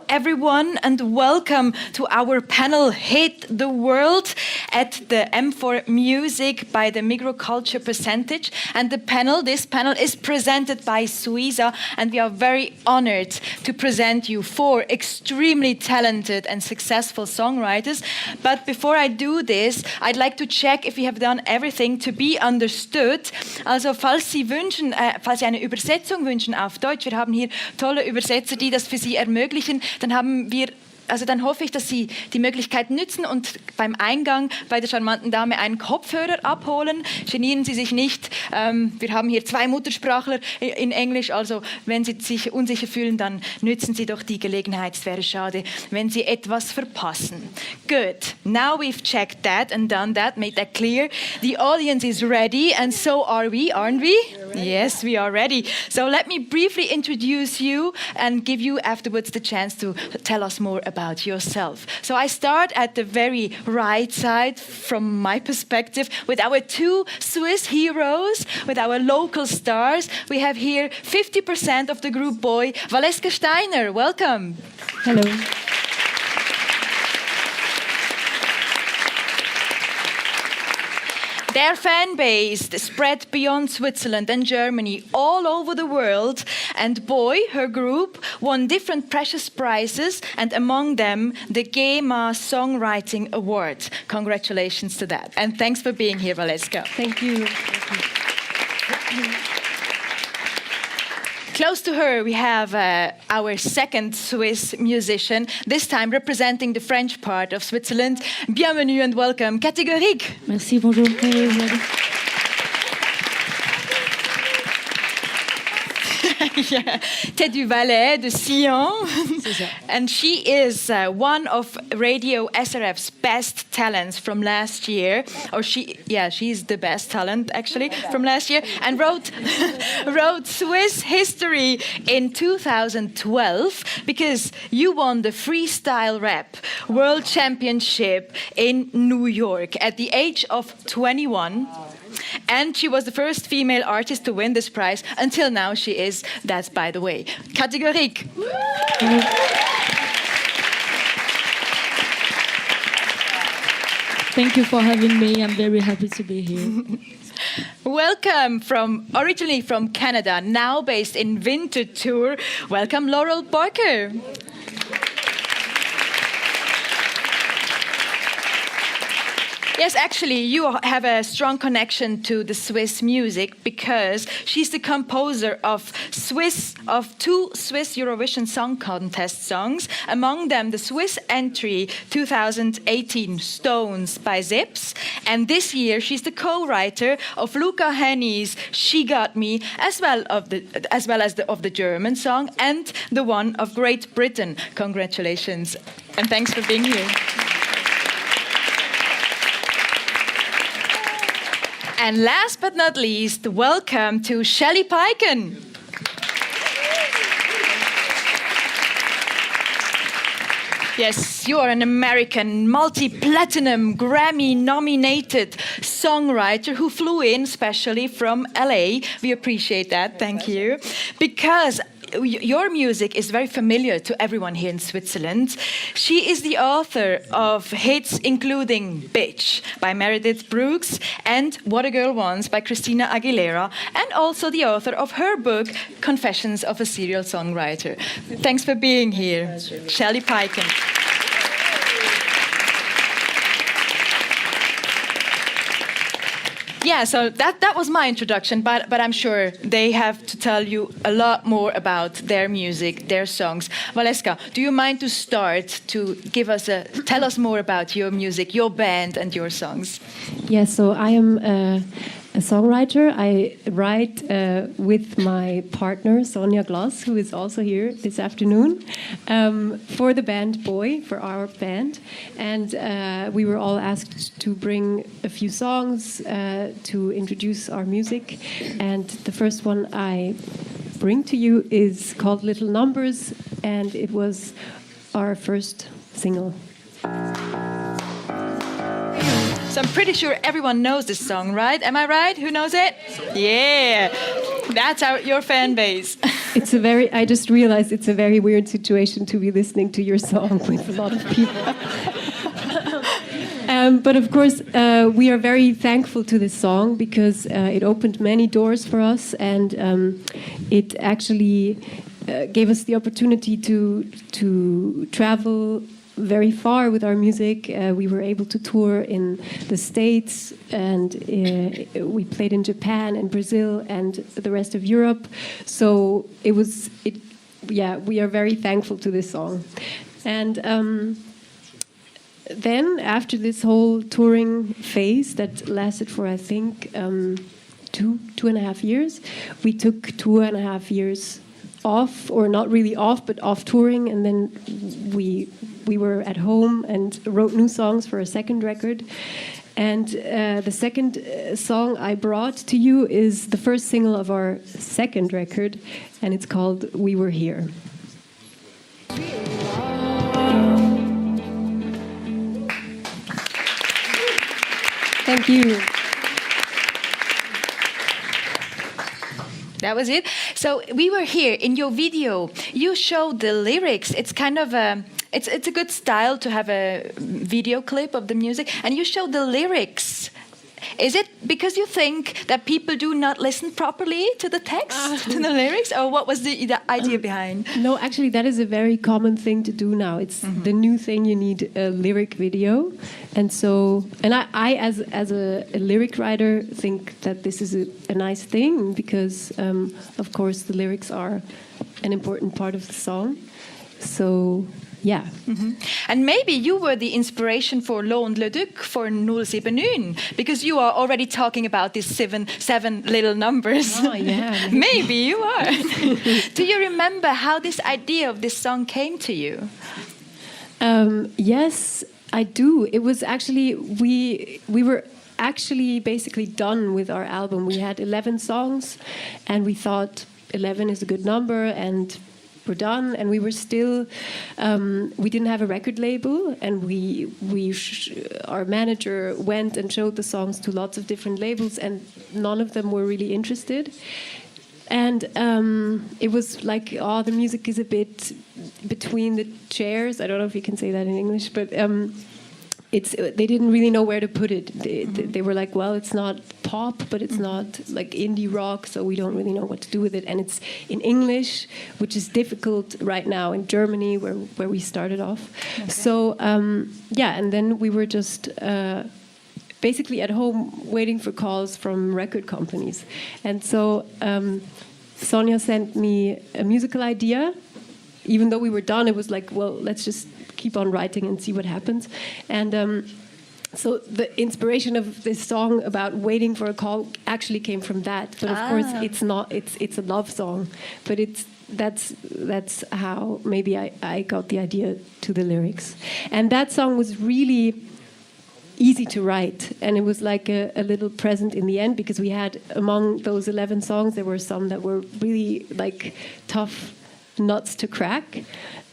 everyone, and welcome to our panel Hit the World at the M4 Music by the Microculture Percentage. And this panel is presented by Suiza, and we are very honored to present you four extremely talented and successful songwriters. But before I do this, I'd like to check if we have done everything to be understood. Also, falls Sie eine Übersetzung wünschen auf Deutsch, wir haben hier tolle Übersetzer, die das für Sie ermöglichen, dann hoffe ich, dass Sie die Möglichkeit nützen und beim Eingang bei der charmanten Dame einen Kopfhörer abholen. Genieren Sie sich nicht. Wir haben hier 2 Muttersprachler in Englisch, also wenn Sie sich unsicher fühlen, dann nützen Sie doch die Gelegenheit. Es wäre schade, wenn Sie etwas verpassen. Good. Now we've checked that and done that, made that clear. The audience is ready and so are we, aren't we? Yes, we are ready. So let me briefly introduce you and give you afterwards the chance to tell us more about yourself. So I start at the very right side from my perspective with our 2 Swiss heroes, with our local stars. We have here 50% of the group boy, Valeska Steiner. Welcome. Hello. Their fan base spread beyond Switzerland and Germany, all over the world. And Boy, her group, won different precious prizes, and among them, the GEMA Songwriting Award. Congratulations to that. And thanks for being here, Valeska. Thank you. Close to her, we have our second Swiss musician, this time representing the French part of Switzerland. Bienvenue and welcome, Gorique. Merci, bonjour. Yeah. Tête du Valais de Sion. And she is one of Radio SRF's best talents from last year. She's the best talent actually from last year, and wrote Swiss history in 2012 because you won the Freestyle Rap World Championship in New York at the age of 21. And she was the first female artist to win this prize. Until now, she is. That's by the way. Gorique. Thank you for having me. I'm very happy to be here. Welcome originally from Canada, now based in Winterthur. Welcome, Laurell Barker. Yes, actually, you have a strong connection to the Swiss music because she's the composer of 2 Swiss Eurovision Song Contest songs, among them the Swiss entry 2018 Stones by ZiBBZ, and this year she's the co-writer of Luca Henney's She Got Me, as well as the German song and the one of Great Britain. Congratulations, and thanks for being here. And last but not least, welcome to Shelly Peiken. Yes, you are an American multi-platinum Grammy-nominated songwriter who flew in specially from LA. We appreciate that, thank you. Because your music is very familiar to everyone here in Switzerland. She is the author of hits including Bitch by Meredith Brooks and What a Girl Wants by Christina Aguilera, and also the author of her book Confessions of a Serial Songwriter. Thanks for being here, Shelly Peiken. Yeah, so that was my introduction, but I'm sure they have to tell you a lot more about their music, their songs. Valeska, do you mind to start to tell us more about your music, your band, and your songs? Yes, so I am a songwriter. I write with my partner, Sonja Glass, who is also here this afternoon, for the band Boy, for our band. And we were all asked to bring a few songs to introduce our music. And the first one I bring to you is called Little Numbers, and it was our first single. So I'm pretty sure everyone knows this song, right? Am I right? Who knows it? Yeah, that's your fan base. It's a very. I just realized it's a very weird situation to be listening to your song with a lot of people. But of course, we are very thankful to this song because it opened many doors for us, and it actually gave us the opportunity to travel very far with our music. We were able to tour in the States, and we played in Japan and Brazil and the rest of Europe. So we are very thankful to this song. And then after this whole touring phase that lasted for, I think, 2.5 years, we took 2.5 years off, or not really off, but off touring, and then we were at home and wrote new songs for a second record. And the second song I brought to you is the first single of our second record, and it's called We Were Here. Thank you. That was it. So we were here in your video. You showed the lyrics. It's kind of it's a good style to have a video clip of the music, and you showed the lyrics. Is it because you think that people do not listen properly to the text, to the lyrics, or what was the idea behind? No, actually, that is a very common thing to do now. It's the new thing. You need a lyric video, and so, and I as a lyric writer, think that this is a nice thing because, of course, the lyrics are an important part of the song. So. Yeah. And maybe you were the inspiration for Lil'Touch for 079, because you are already talking about these seven little numbers. Oh, yeah. Maybe you are. Do you remember how this idea of this song came to you? Yes, I do. It was actually, we were actually basically done with our album. We had 11 songs, and we thought 11 is a good number, and we're done. And we were still, we didn't have a record label, and our manager went and showed the songs to lots of different labels, and none of them were really interested. And it was like, oh, the music is a bit between the chairs. I don't know if you can say that in English, but they didn't really know where to put it. They were like, well, it's not pop, but it's not like indie rock, so we don't really know what to do with it. And it's in English, which is difficult right now in Germany, where we started off. Okay. So and then we were just basically at home waiting for calls from record companies. And so Sonja sent me a musical idea. Even though we were done, it was like, well, let's just keep on writing and see what happens. And so the inspiration of this song about waiting for a call actually came from that. But of course, it's a love song. But that's how maybe I got the idea to the lyrics. And that song was really easy to write, and it was like a little present in the end, because we had, among those 11 songs, there were some that were really like tough nuts to crack,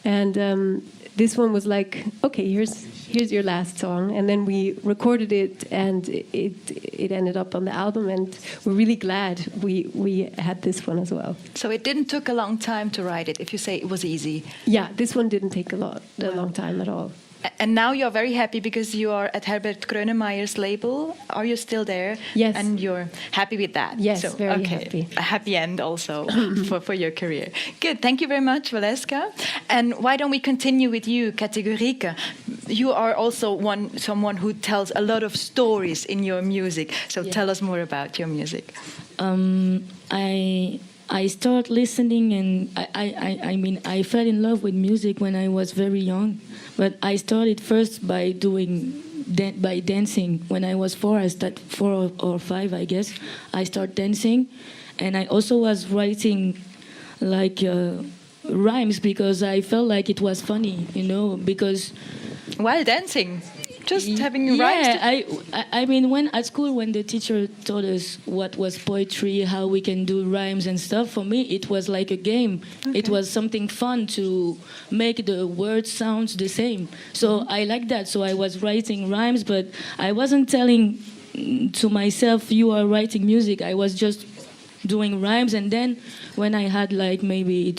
and this one was like, okay, here's your last song. And then we recorded it, and it ended up on the album, and we're really glad we had this one as well. So it didn't take a long time to write it, if you say it was easy. Yeah, this one didn't take a long time at all. And now you're very happy because you are at Herbert Grönemeyer's label. Are you still there? Yes. And you're happy with that? Yes, so, very happy. A happy end also for your career. Good. Thank you very much, Valeska. And why don't we continue with you, Gorique? You are also someone who tells a lot of stories in your music. So tell us more about your music. I started listening, and I fell in love with music when I was very young. But I started first by dancing. When I was 4, I started 4 or 5, I guess. I started dancing, and I also was writing like rhymes because I felt like it was funny, because while dancing. Just having rhymes. I mean, when at school, when the teacher taught us what was poetry, how we can do rhymes and stuff, for me it was like a game. Okay. It was something fun to make the words sound the same. So I like that. So I was writing rhymes, but I wasn't telling to myself, you are writing music. I was just doing rhymes. And then when I had like maybe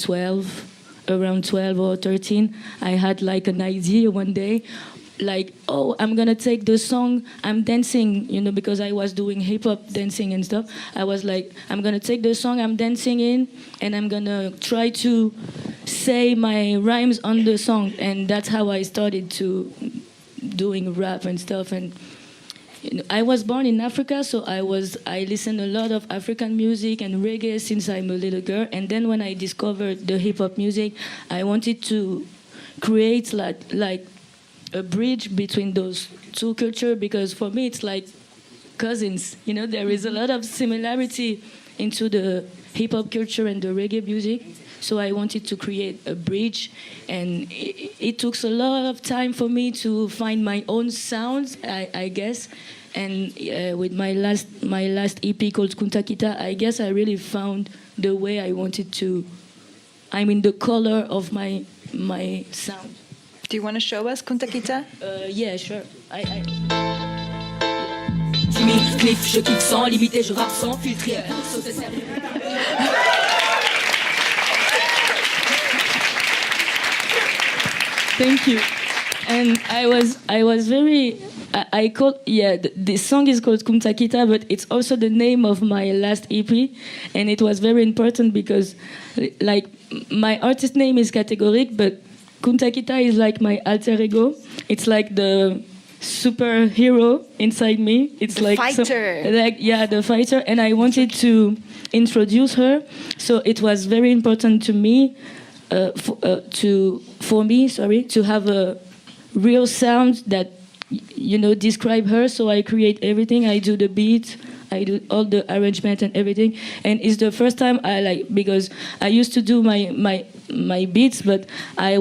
around 12 or 13, I had like an idea one day, like, oh, I'm gonna take the song I'm dancing, because I was doing hip-hop dancing and stuff. I was like, I'm gonna take the song I'm dancing in, and I'm gonna try to say my rhymes on the song. And that's how I started to doing rap and stuff. And I was born in Africa, so I listened a lot of African music and reggae since I'm a little girl. And then when I discovered the hip-hop music, I wanted to create like a bridge between those two cultures, because for me it's like cousins. There is a lot of similarity into the hip-hop culture and the reggae music. So I wanted to create a bridge, and it took a lot of time for me to find my own sounds, I guess. And with my last EP called Kunta Kita, I guess I really found the way I wanted to. The color of my sound. Do you want to show us Kunta Kita? Yeah, sure. Timide, cliff, je kiffe sans limiter, je rappe sans filtre. Thank you. And I was very. I called, the song is called Kunta Kita, but it's also the name of my last EP, and it was very important because, like, my artist name is Gorique, but Kunta Kita is like my alter ego. It's like the superhero inside me. It's the like fighter. The fighter. And I wanted to introduce her, so it was very important to me, for me to have a real sound that describe her. So I create everything. I do the beat. I do all the arrangement and everything. And it's the first time because I used to do my beats, but I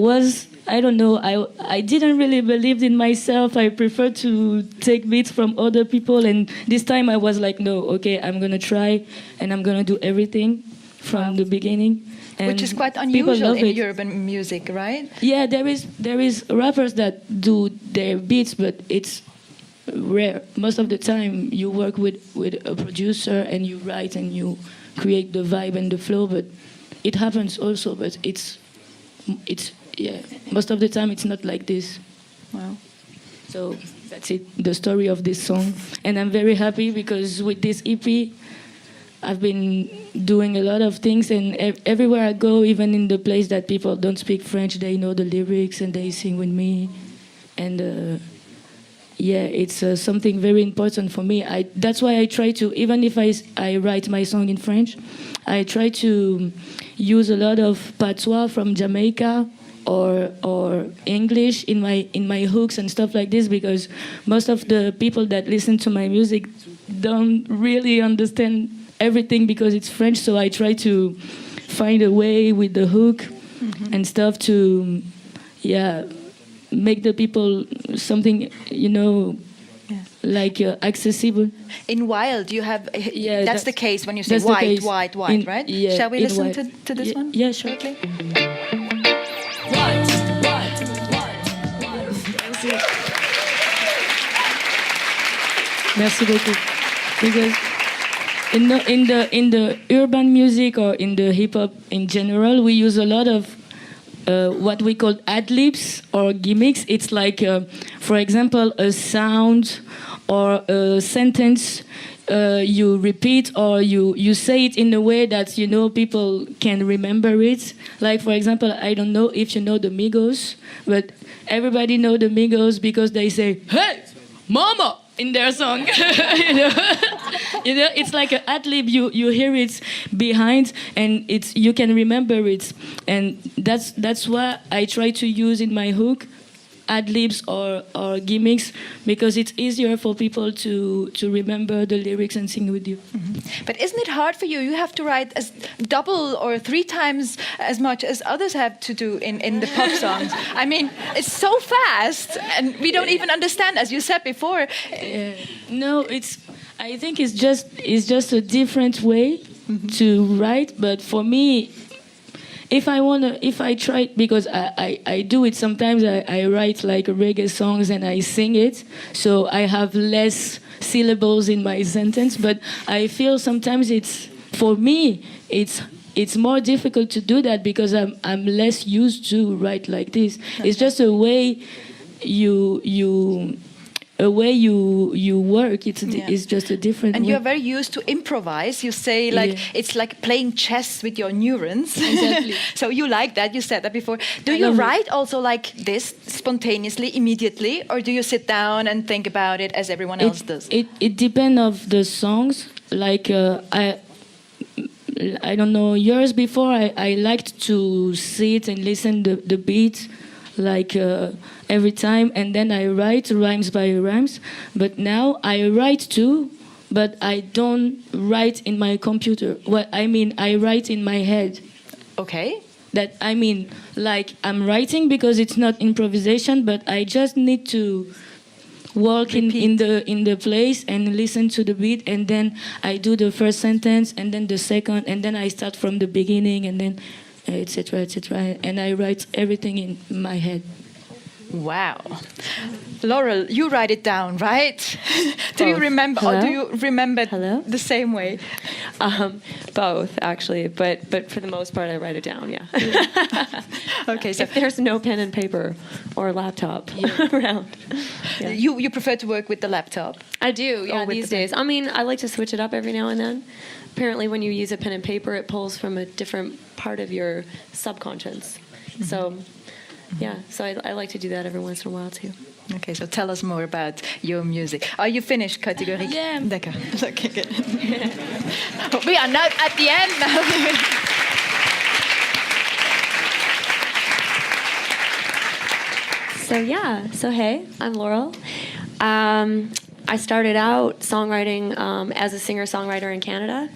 don't know, I didn't really believe in myself. I prefer to take beats from other people. And this time I was like, no, okay, I'm going to try, and I'm going to do everything from the beginning. And which is quite unusual in urban music, right? Yeah, there is rappers that do their beats, but it's rare. Most of the time you work with a producer and you write and you create the vibe and the flow, but it happens also, but it's most of the time it's not like this. Wow. So that's it, the story of this song. And I'm very happy because with this EP I've been doing a lot of things, and everywhere I go, even in the place that people don't speak French, they know the lyrics and they sing with me. And it's something very important for me. That's why I try to, even if I write my song in French, I try to use a lot of patois from Jamaica or English in my hooks and stuff like this, because most of the people that listen to my music don't really understand everything because it's French. So I try to find a way with the hook and stuff to make the people something like accessible. In Wild, you have that's the case when you say white, right? Yeah, shall we listen to this one? Yeah, sure. Quickly? Merci beaucoup. Because in the urban music or in the hip hop in general, we use a lot of what we call ad-libs or gimmicks. It's like, for example, a sound or a sentence you repeat, or you say it in a way that people can remember it. Like, for example, I don't know if you know the Migos, but everybody know the Migos because they say, "Hey, mama," in their song. It's like an ad-lib. You hear it behind, and you can remember it. And that's what I try to use in my hook, ad-libs or gimmicks, because it's easier for people to remember the lyrics and sing with you. Mm-hmm. But isn't it hard for you? You have to write as double or 3 times as much as others have to do in the pop songs. I mean, it's so fast, and we don't even understand, as you said before. No, I think it's just a different way to write. But for me, if I try, because I do it sometimes, I write like reggae songs and I sing it, so I have less syllables in my sentence, but I feel sometimes it's for me, it's more difficult to do that because I'm less used to write like this. It's just a way you work. It's just a different and way. you're very used to improvise. You say like it's like playing chess with your neurons. Exactly. So you like that. You said that before. Do you write also like this spontaneously, immediately, or do you sit down and think about it as everyone else does? It depends of the songs. Like I don't know, years before I liked to sit and listen the beat like every time, and then I write rhymes by rhymes. But now I write too, but I don't write in my computer. Well, I mean, I write in my head. Okay. That I mean, like I'm writing because it's not improvisation, but I just need to walk in the place and listen to the beat, and then I do the first sentence and then the second, and then I start from the beginning, and then etc. etc. And I write everything in my head. Wow. Laurel, you write it down, right? Do you remember? Hello? Or do you remember Hello? the same way? Both, actually, but for the most part, I write it down. Yeah. Okay, so If there's no pen and paper or laptop around, yeah. you prefer to work with the laptop? I do. Yeah, with these the pen. days. I mean, I like to switch it up every now and then. Apparently, when you use a pen and paper, it pulls from a different part of your subconscious. So, yeah. So I like to do that every once in a while too. Okay, so tell us more about your music. Are you finished, Gorique? Yeah. D'accord. Okay, good. We are not at the end now. So yeah, so hey, I'm Laurel. I started out songwriting as a singer-songwriter in Canada.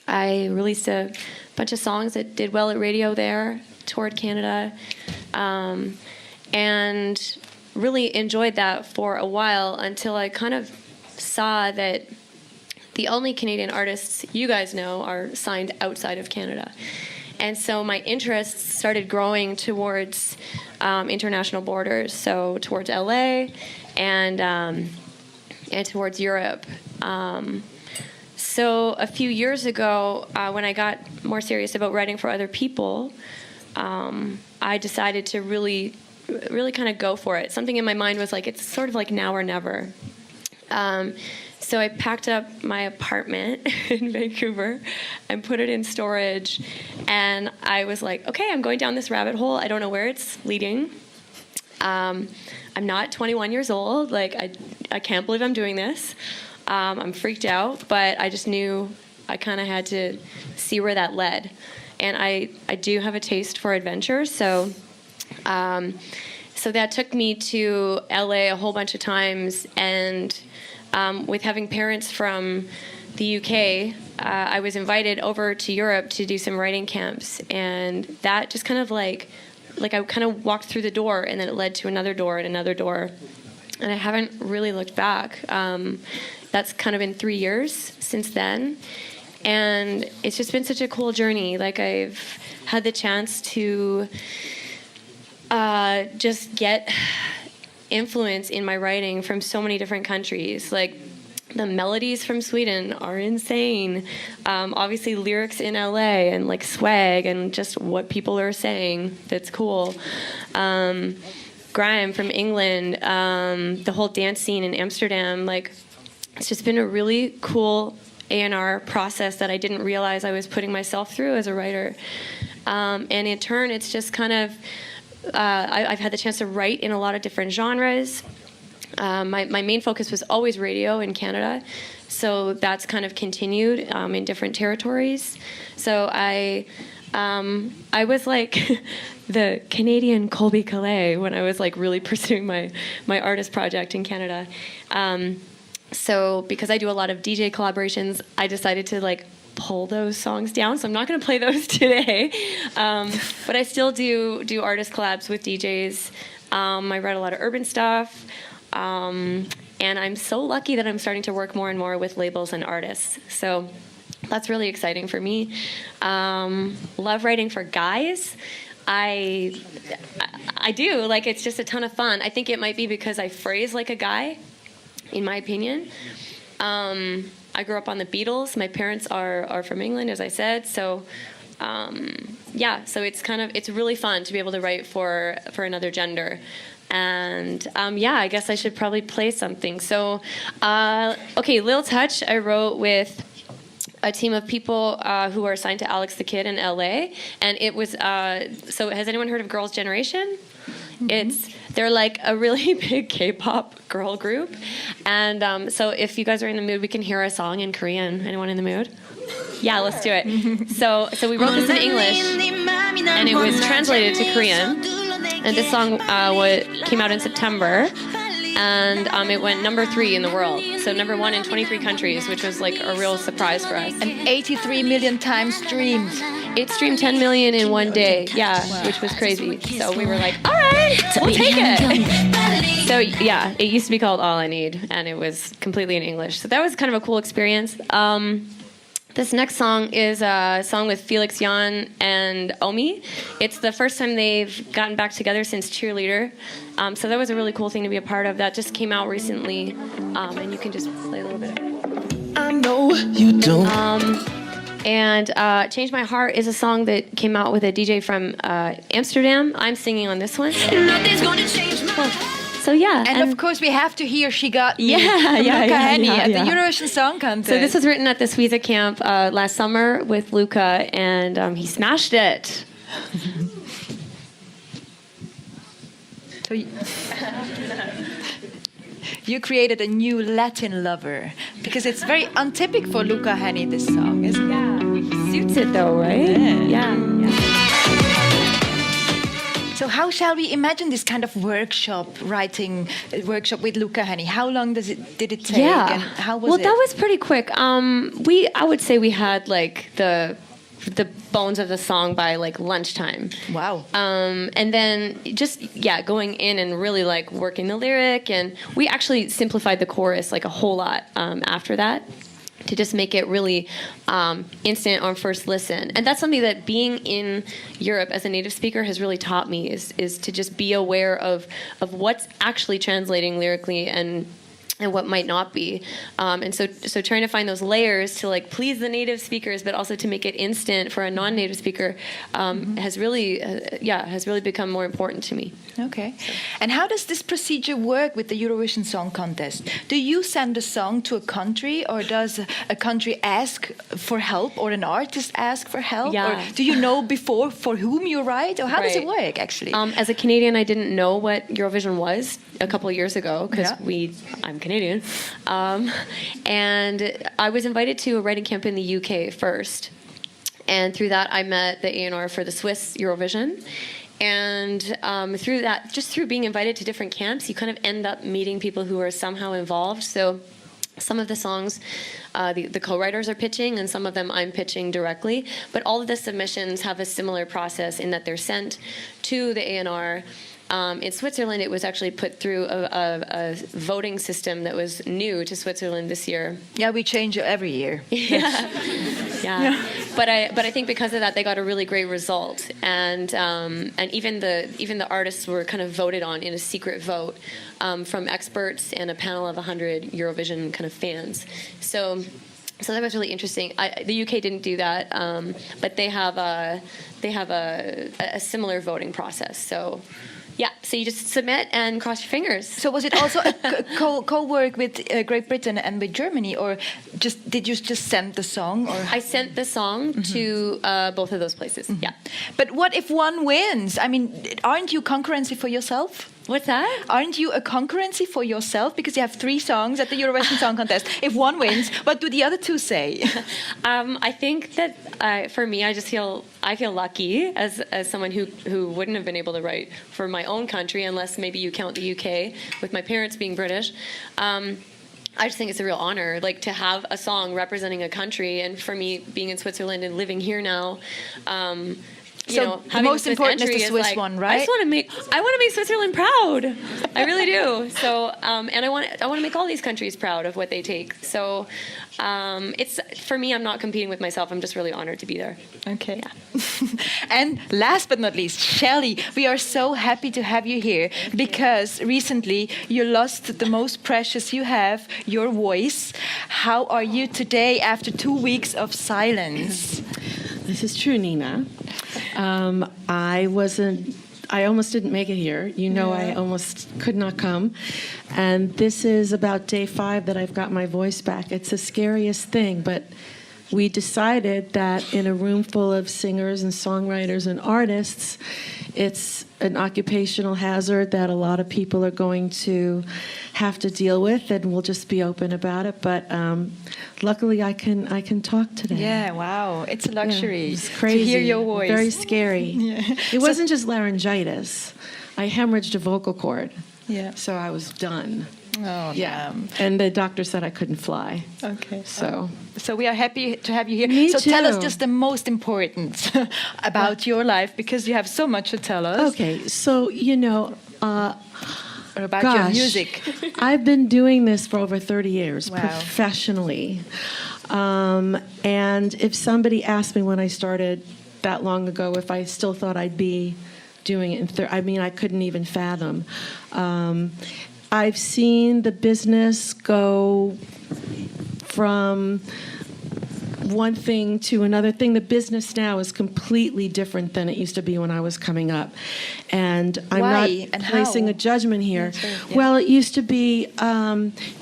I released a bunch of songs that did well at radio there, toured Canada, and really enjoyed that for a while until I kind of saw that the only Canadian artists you guys know are signed outside of Canada. And so my interests started growing towards international borders, so towards LA and towards Europe. So a few years ago, when I got more serious about writing for other people, I decided to really kind of go for it. Something in my mind was like, it's sort of like now or never. So I packed up my apartment in Vancouver and put it in storage. And I was like, okay, I'm going down this rabbit hole. I don't know where it's leading. I'm not 21 years old. Like, I can't believe I'm doing this. I'm freaked out, but I just knew I kind of had to see where that led. And I do have a taste for adventure, so that took me to LA a whole bunch of times, and with having parents from the UK, I was invited over to Europe to do some writing camps, and that just kind of like I kind of walked through the door, and then it led to another door and another door, and I haven't really looked back. That's kind of been 3 years since then. And it's just been such a cool journey. Like, I've had the chance to just get influence in my writing from so many different countries. Like, the melodies from Sweden are insane. Obviously, lyrics in LA and like swag and just what people are saying. That's cool. Grime from England. The whole dance scene in Amsterdam. Like, it's just been a really cool A&R process that I didn't realize I was putting myself through as a writer. And in turn, it's just kind of, I've had the chance to write in a lot of different genres. My main focus was always radio in Canada, so that's kind of continued in different territories. So I was like the Canadian Colby Calais when I was like really pursuing my artist project in Canada. So because I do a lot of DJ collaborations, I decided to like pull those songs down. So I'm not going to play those today. But I still do artist collabs with DJs. I write a lot of urban stuff. And I'm so lucky that I'm starting to work more and more with labels and artists. So that's really exciting for me. Love writing for guys. I do. Like, it's just a ton of fun. I think it might be because I phrase like a guy, in my opinion. I grew up on the Beatles. My parents are from England, as I said. So yeah, so it's really fun to be able to write for another gender. And yeah, I guess I should probably play something. So okay, Lil'Touch I wrote with a team of people who are assigned to Alex the Kid in LA, and it was so has anyone heard of Girls' Generation? They're like a really big K-pop girl group, and so if you guys are in the mood, we can hear a song in Korean. Anyone in the mood? Yeah, let's do it. So we wrote this in English, and it was translated to Korean. And this song came out in September, and it went number 3 in the world. So number 1 in 23 countries, which was like a real surprise for us. And 83 million times streamed. It streamed 10 million in one day, yeah, which was crazy. So we were like, all right, we'll take it. So yeah, it used to be called All I Need, and it was completely in English. So that was kind of a cool experience. This next song is a song with Felix Jan and Omi. It's the first time they've gotten back together since Cheerleader. So that was a really cool thing to be a part of. That just came out recently. And you can just play a little bit. I know you don't. And Change My Heart is a song that came out with a DJ from Amsterdam. I'm singing on this one. Nothing's gonna change my So yeah, and of course we have to hear "She Got Me" Yeah, from yeah, Luca yeah, Hänni yeah, at the yeah. Eurovision Song Contest. So this was written at the ZiBBZ camp last summer with Luca, and he smashed it. So you created a new Latin lover because it's very untypical for Luca Hänni. This song, isn't it? Yeah, suits it though, right? Yeah. So how shall we imagine this kind of writing workshop with Luca Hänni? How long did it take? Yeah. And how was well, it? that was pretty quick. I would say we had like the bones of the song by like lunchtime. Wow. And then just going in and really like working the lyric, and we actually simplified the chorus like a whole lot after that, to just make it really instant on first listen. And that's something that being in Europe as a native speaker has really taught me, is to just be aware of what's actually translating lyrically and what might not be. And so trying to find those layers to like please the native speakers, but also to make it instant for a non-native speaker has really become more important to me. Okay. And how does this procedure work with the Eurovision Song Contest? Do you send a song to a country, or does a country ask for help, or an artist ask for help? Yeah. Or do you know before for whom you write, or how does it Right. work actually? As a Canadian, I didn't know what Eurovision was a couple of years ago because I'm Canadian. And I was invited to a writing camp in the UK first. And through that, I met the A&R for the Swiss Eurovision. And through that, just through being invited to different camps, you kind of end up meeting people who are somehow involved. So some of the songs, the co-writers are pitching, and some of them I'm pitching directly. But all of the submissions have a similar process in that they're sent to the A&R. In Switzerland, it was actually put through a voting system that was new to Switzerland this year. Yeah, we change it every year. Yeah. But I think because of that, they got a really great result, and even the artists were kind of voted on in a secret vote from experts and a panel of 100 Eurovision kind of fans. So that was really interesting. The UK didn't do that, but they have a similar voting process. So. Yeah, so you just submit and cross your fingers. So was it also a co-work with Great Britain and with Germany, or did you just send the song? Or I sent the song to both of those places. Yeah. But what if one wins? I mean, aren't you concurrency for yourself? What's that? Aren't you a concurrency for yourself because you have 3 songs at the Eurovision Song Contest? If one wins, what do the other 2 say? I think that for me, I feel lucky as someone who wouldn't have been able to write for my own country unless maybe you count the UK with my parents being British. I just think it's a real honor, like to have a song representing a country, and for me being in Switzerland and living here now. The most important is the Swiss one, right? I want to make Switzerland proud. I really do. So, and I want to make all these countries proud of what they take. So, it's for me. I'm not competing with myself. I'm just really honored to be there. Okay. Yeah. And last but not least, Shelly, we are so happy to have you here because recently you lost the most precious you have, your voice. how are you today after 2 weeks of silence? This is true, Nina. I almost didn't make it here. You know, I almost could not come. And this is about day 5 that I've got my voice back. It's the scariest thing, but we decided that in a room full of singers and songwriters and artists, it's an occupational hazard that a lot of people are going to have to deal with, and we'll just be open about it. But luckily, I can talk today. Yeah, wow, it's a luxury It's crazy. to hear your voice. Very scary. It wasn't just laryngitis. I hemorrhaged a vocal cord. Yeah. So I was done. Oh, Yeah. damn. And the doctor said I couldn't fly. Okay. So. So we are happy to have you here. Me so tell us too. just the most important about your life, because you have so much to tell us. Okay. So, you know, Or about your gosh, music. I've been doing this for over 30 years Wow. professionally. And if somebody asked me when I started that long ago if I still thought I'd be doing it, I couldn't even fathom. I've seen the business go from one thing to another thing. The business now is completely different than it used to be when I was coming up. And I'm Why not and placing how? a judgment here. Yeah, sure, yeah. Well, it used to be,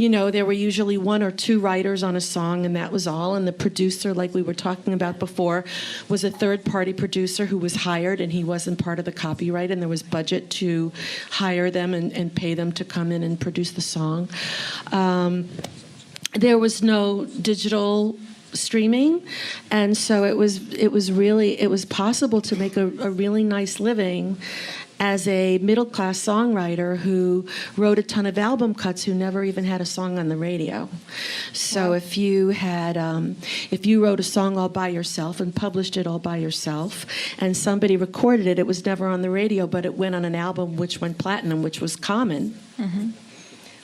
you know, there were usually 1 or 2 writers on a song, and that was all. And the producer, like we were talking about before, was a third-party producer who was hired, and he wasn't part of the copyright, and there was budget to hire them and pay them to come in and produce the song. There was no digital streaming, and so it was possible to make a really nice living as a middle-class songwriter who wrote a ton of album cuts who never even had a song on the radio. So if you wrote a song all by yourself and published it all by yourself, and somebody recorded it, it was never on the radio, but it went on an album which went platinum, which was common. Mm-hmm.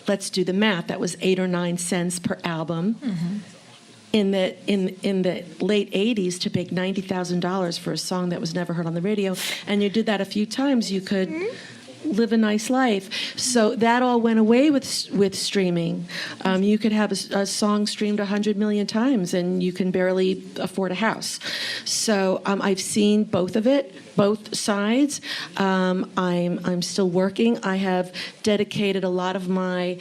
Let's do the math. That was 8 or 9 cents per album. Mm-hmm. In the late 80s, to make $90,000 for a song that was never heard on the radio, and you did that a few times, you could live a nice life. So that all went away with streaming. You could have a song streamed 100 million times, and you can barely afford a house. So I've seen both sides. I'm still working. I have dedicated a lot of my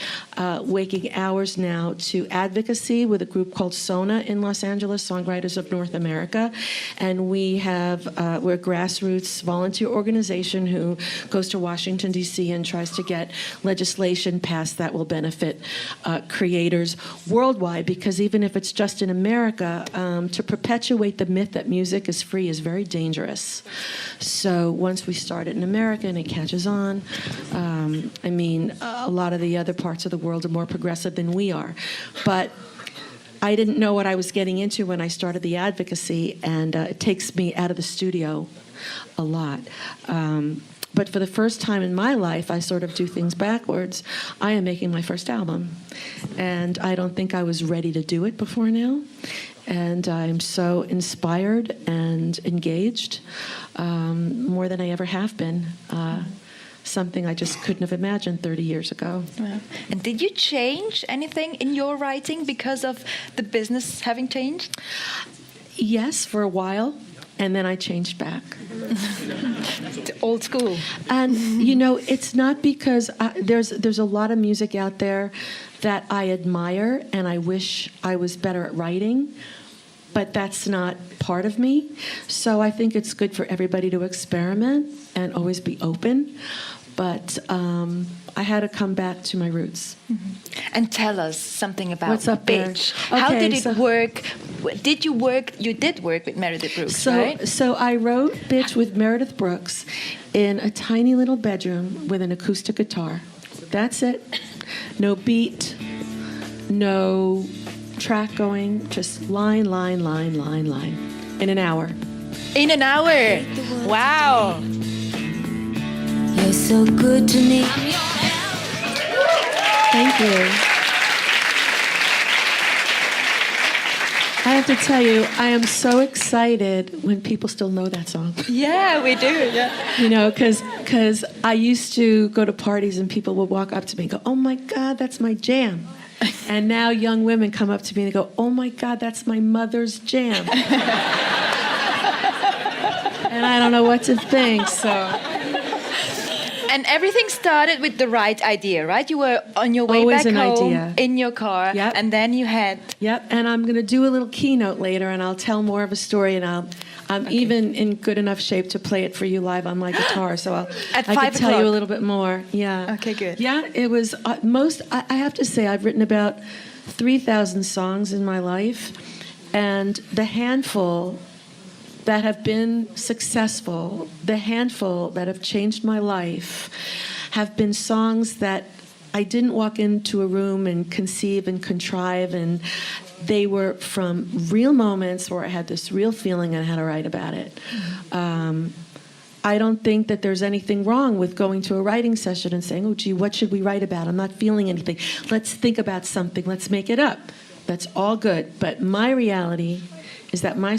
waking hours now to advocacy with a group called SONA in Los Angeles, Songwriters of North America, and we're a grassroots volunteer organization who goes to Washington, D.C. and tries to get legislation passed that will benefit creators worldwide, because even if it's just in America, to perpetuate the myth that music is free is very dangerous. So once we start it in America and it catches on, a lot of the other parts of the world are more progressive than we are. But I didn't know what I was getting into when I started the advocacy, and it takes me out of the studio a lot. But for the first time in my life, I sort of do things backwards. I am making my first album, and I don't think I was ready to do it before now. And I'm so inspired and engaged, more than I ever have been. Something I just couldn't have imagined 30 years ago. Wow. And did you change anything in your writing because of the business having changed? Yes, for a while. And then I changed back. Old school. And, you know, it's not because there's a lot of music out there that I admire and I wish I was better at writing, but that's not part of me. So I think it's good for everybody to experiment and always be open. But I had to come back to my roots. Mm-hmm. And tell us something about What's up there? Bitch. How Okay, did it work? Did you work? You did work with Meredith Brooks, right? So I wrote Bitch with Meredith Brooks in a tiny little bedroom with an acoustic guitar. That's it. No beat, no track going, just line, in an hour. In an hour. Wow. You're so good to me. Thank you. I have to tell you, I am so excited when people still know that song. Yeah, we do. Yeah. You know, because I used to go to parties and people would walk up to me and go, "Oh my God, that's my jam." And now young women come up to me and they go, "Oh my God, that's my mother's jam." And I don't know what to think, so. And everything started with the right idea, right? You were on your way Always back an home idea. in your car, Yep. and then you had... Yep, and I'm going to do a little keynote later, and I'll tell more of a story, and I'm even in good enough shape to play it for you live on my guitar, so At I 5 can tell you a o'clock. little bit more. Yeah. Okay, good. Yeah, it was I have to say, I've written about 3,000 songs in my life, and the handful that have been successful, the handful that have changed my life, have been songs that I didn't walk into a room and conceive and contrive, and they were from real moments where I had this real feeling and I had to write about it. I don't think that there's anything wrong with going to a writing session and saying, "Oh, gee, what should we write about? I'm not feeling anything. Let's think about something. Let's make it up." That's all good. But my reality is that my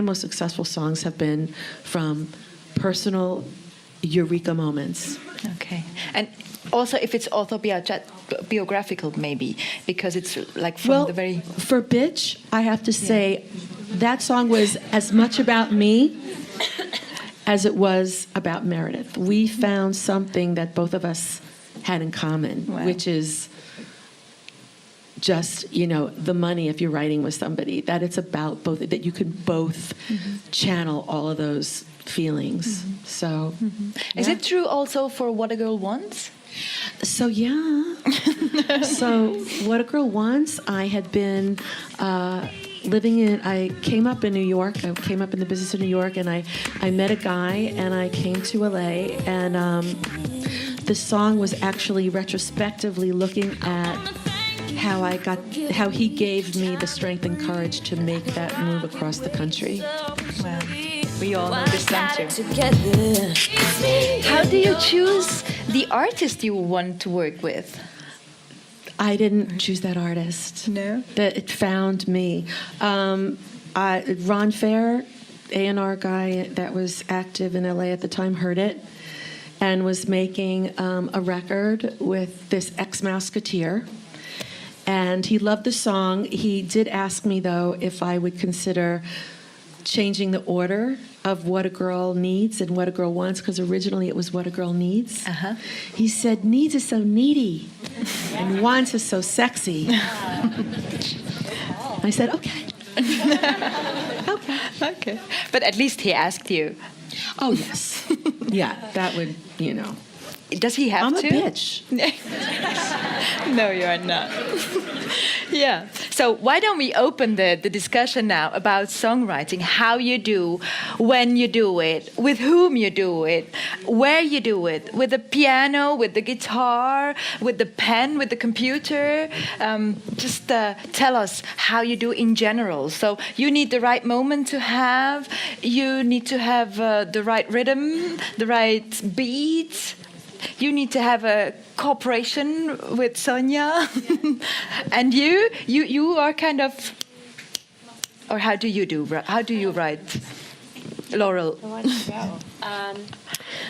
most successful songs have been from personal eureka moments. Okay. And also if it's autobiographical, maybe, because it's like from the very... For Bitch, I have to say, that song was as much about me as it was about Meredith. We found something that both of us had in common, Wow. which is just, the money if you're writing with somebody, that it's about both, that you can both channel all of those feelings. So, Is it true also for What a Girl Wants? So, yeah. So, What a Girl Wants, I had been I came up in New York. I came up in the business of New York, and I met a guy, and I came to LA, and the song was actually retrospectively looking at how he gave me the strength and courage to make that move across the country. Well, we all know this song too. How do you choose the artist you want to work with? I didn't choose that artist. No? That it found me. Ron Fair, A&R guy that was active in LA at the time, heard it and was making a record with this ex-Mouseketeer. And he loved the song. He did ask me, though, if I would consider changing the order of What a Girl Needs and What a Girl Wants, because originally it was What a Girl Needs. Uh-huh. He said, needs is so needy, and wants is so sexy. I said, okay. Okay. But at least he asked you. Oh, yes. Yeah, that would, Does he have I'm to? a bitch. No, you are not. Yeah. So why don't we open the discussion now about songwriting, how you do, when you do it, with whom you do it, where you do it, with the piano, with the guitar, with the pen, with the computer. Just tell us how you do in general. So you need the right moment to have, you need to have the right rhythm, the right beat. You need to have a cooperation with Sonia, and you are kind of, or how do you do? How do you write, Laurel?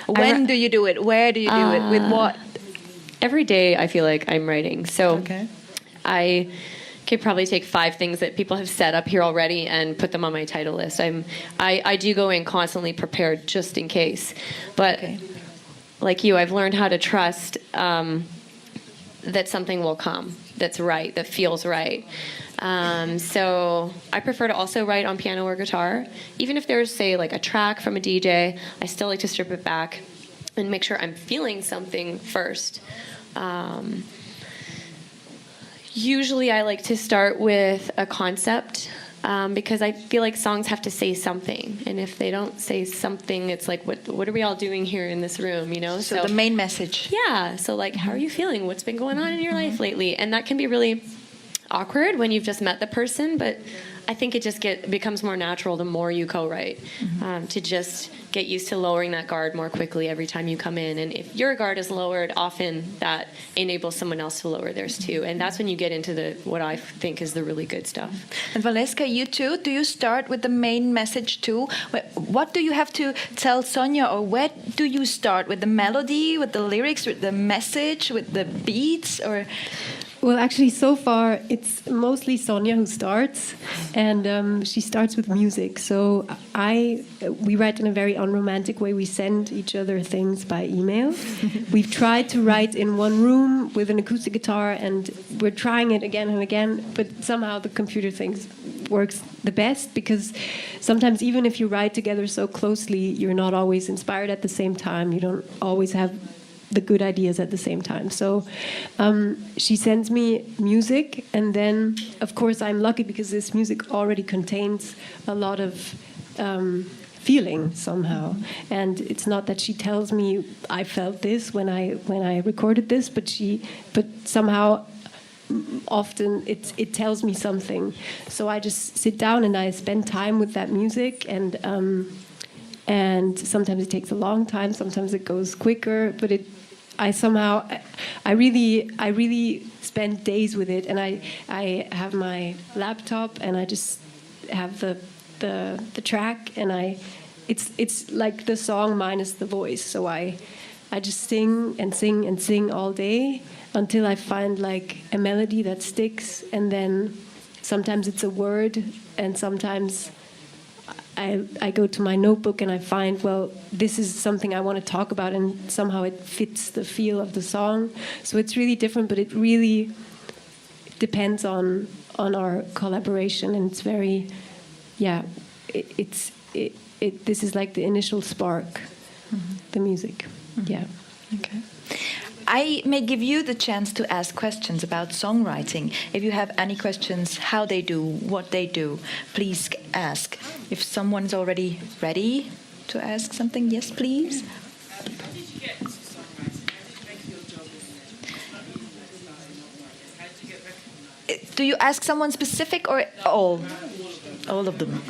When do you do it? Where do you do it? With what? Every day I feel like I'm writing. So Okay. I could probably take 5 things that people have said up here already and put them on my title list. I do go in constantly prepared just in case. But like you, I've learned how to trust that something will come that's right, that feels right. So I prefer to also write on piano or guitar. Even if there's, say, like a track from a DJ, I still like to strip it back and make sure I'm feeling something first. Usually I like to start with a concept because I feel like songs have to say something. And if they don't say something, it's like, what are we all doing here in this room, So the main message. Yeah. So, like, how are you feeling? What's been going on in your life lately? And that can be really awkward when you've just met the person, but I think it just becomes more natural the more you co-write, to just get used to lowering that guard more quickly every time you come in. And if your guard is lowered, often that enables someone else to lower theirs too. And that's when you get into what I think is the really good stuff. And Valeska, you too? Do you start with the main message too? What do you have to tell Sonia, or where do you start? With the melody, with the lyrics, with the message, with the beats, or... Well, actually, so far it's mostly Sonia who starts, and she starts with music. So we write in a very unromantic way. We send each other things by email. We've tried to write in one room with an acoustic guitar, and we're trying it again and again. But somehow the computer things works the best, because sometimes even if you write together so closely, you're not always inspired at the same time. You don't always have the good ideas at the same time. So she sends me music, and then of course I'm lucky because this music already contains a lot of feeling somehow. And it's not that she tells me I felt this when I recorded this, but somehow often it tells me something. So I just sit down and I spend time with that music, and sometimes it takes a long time, sometimes it goes quicker, but I really spend days with it, and I have my laptop and I just have the track, and it's like the song minus the voice. So I just sing and sing and sing all day until I find like a melody that sticks, and then sometimes it's a word, and sometimes I go to my notebook and I find, well, this is something I want to talk about, and somehow it fits the feel of the song. So it's really different, but it really depends on our collaboration, and it's very, this is like the initial spark, the music. Yeah. Okay. I may give you the chance to ask questions about songwriting. If you have any questions, how they do, what they do, please ask. If someone's already ready to ask something, yes, please. Do you ask someone specific or all? All of them.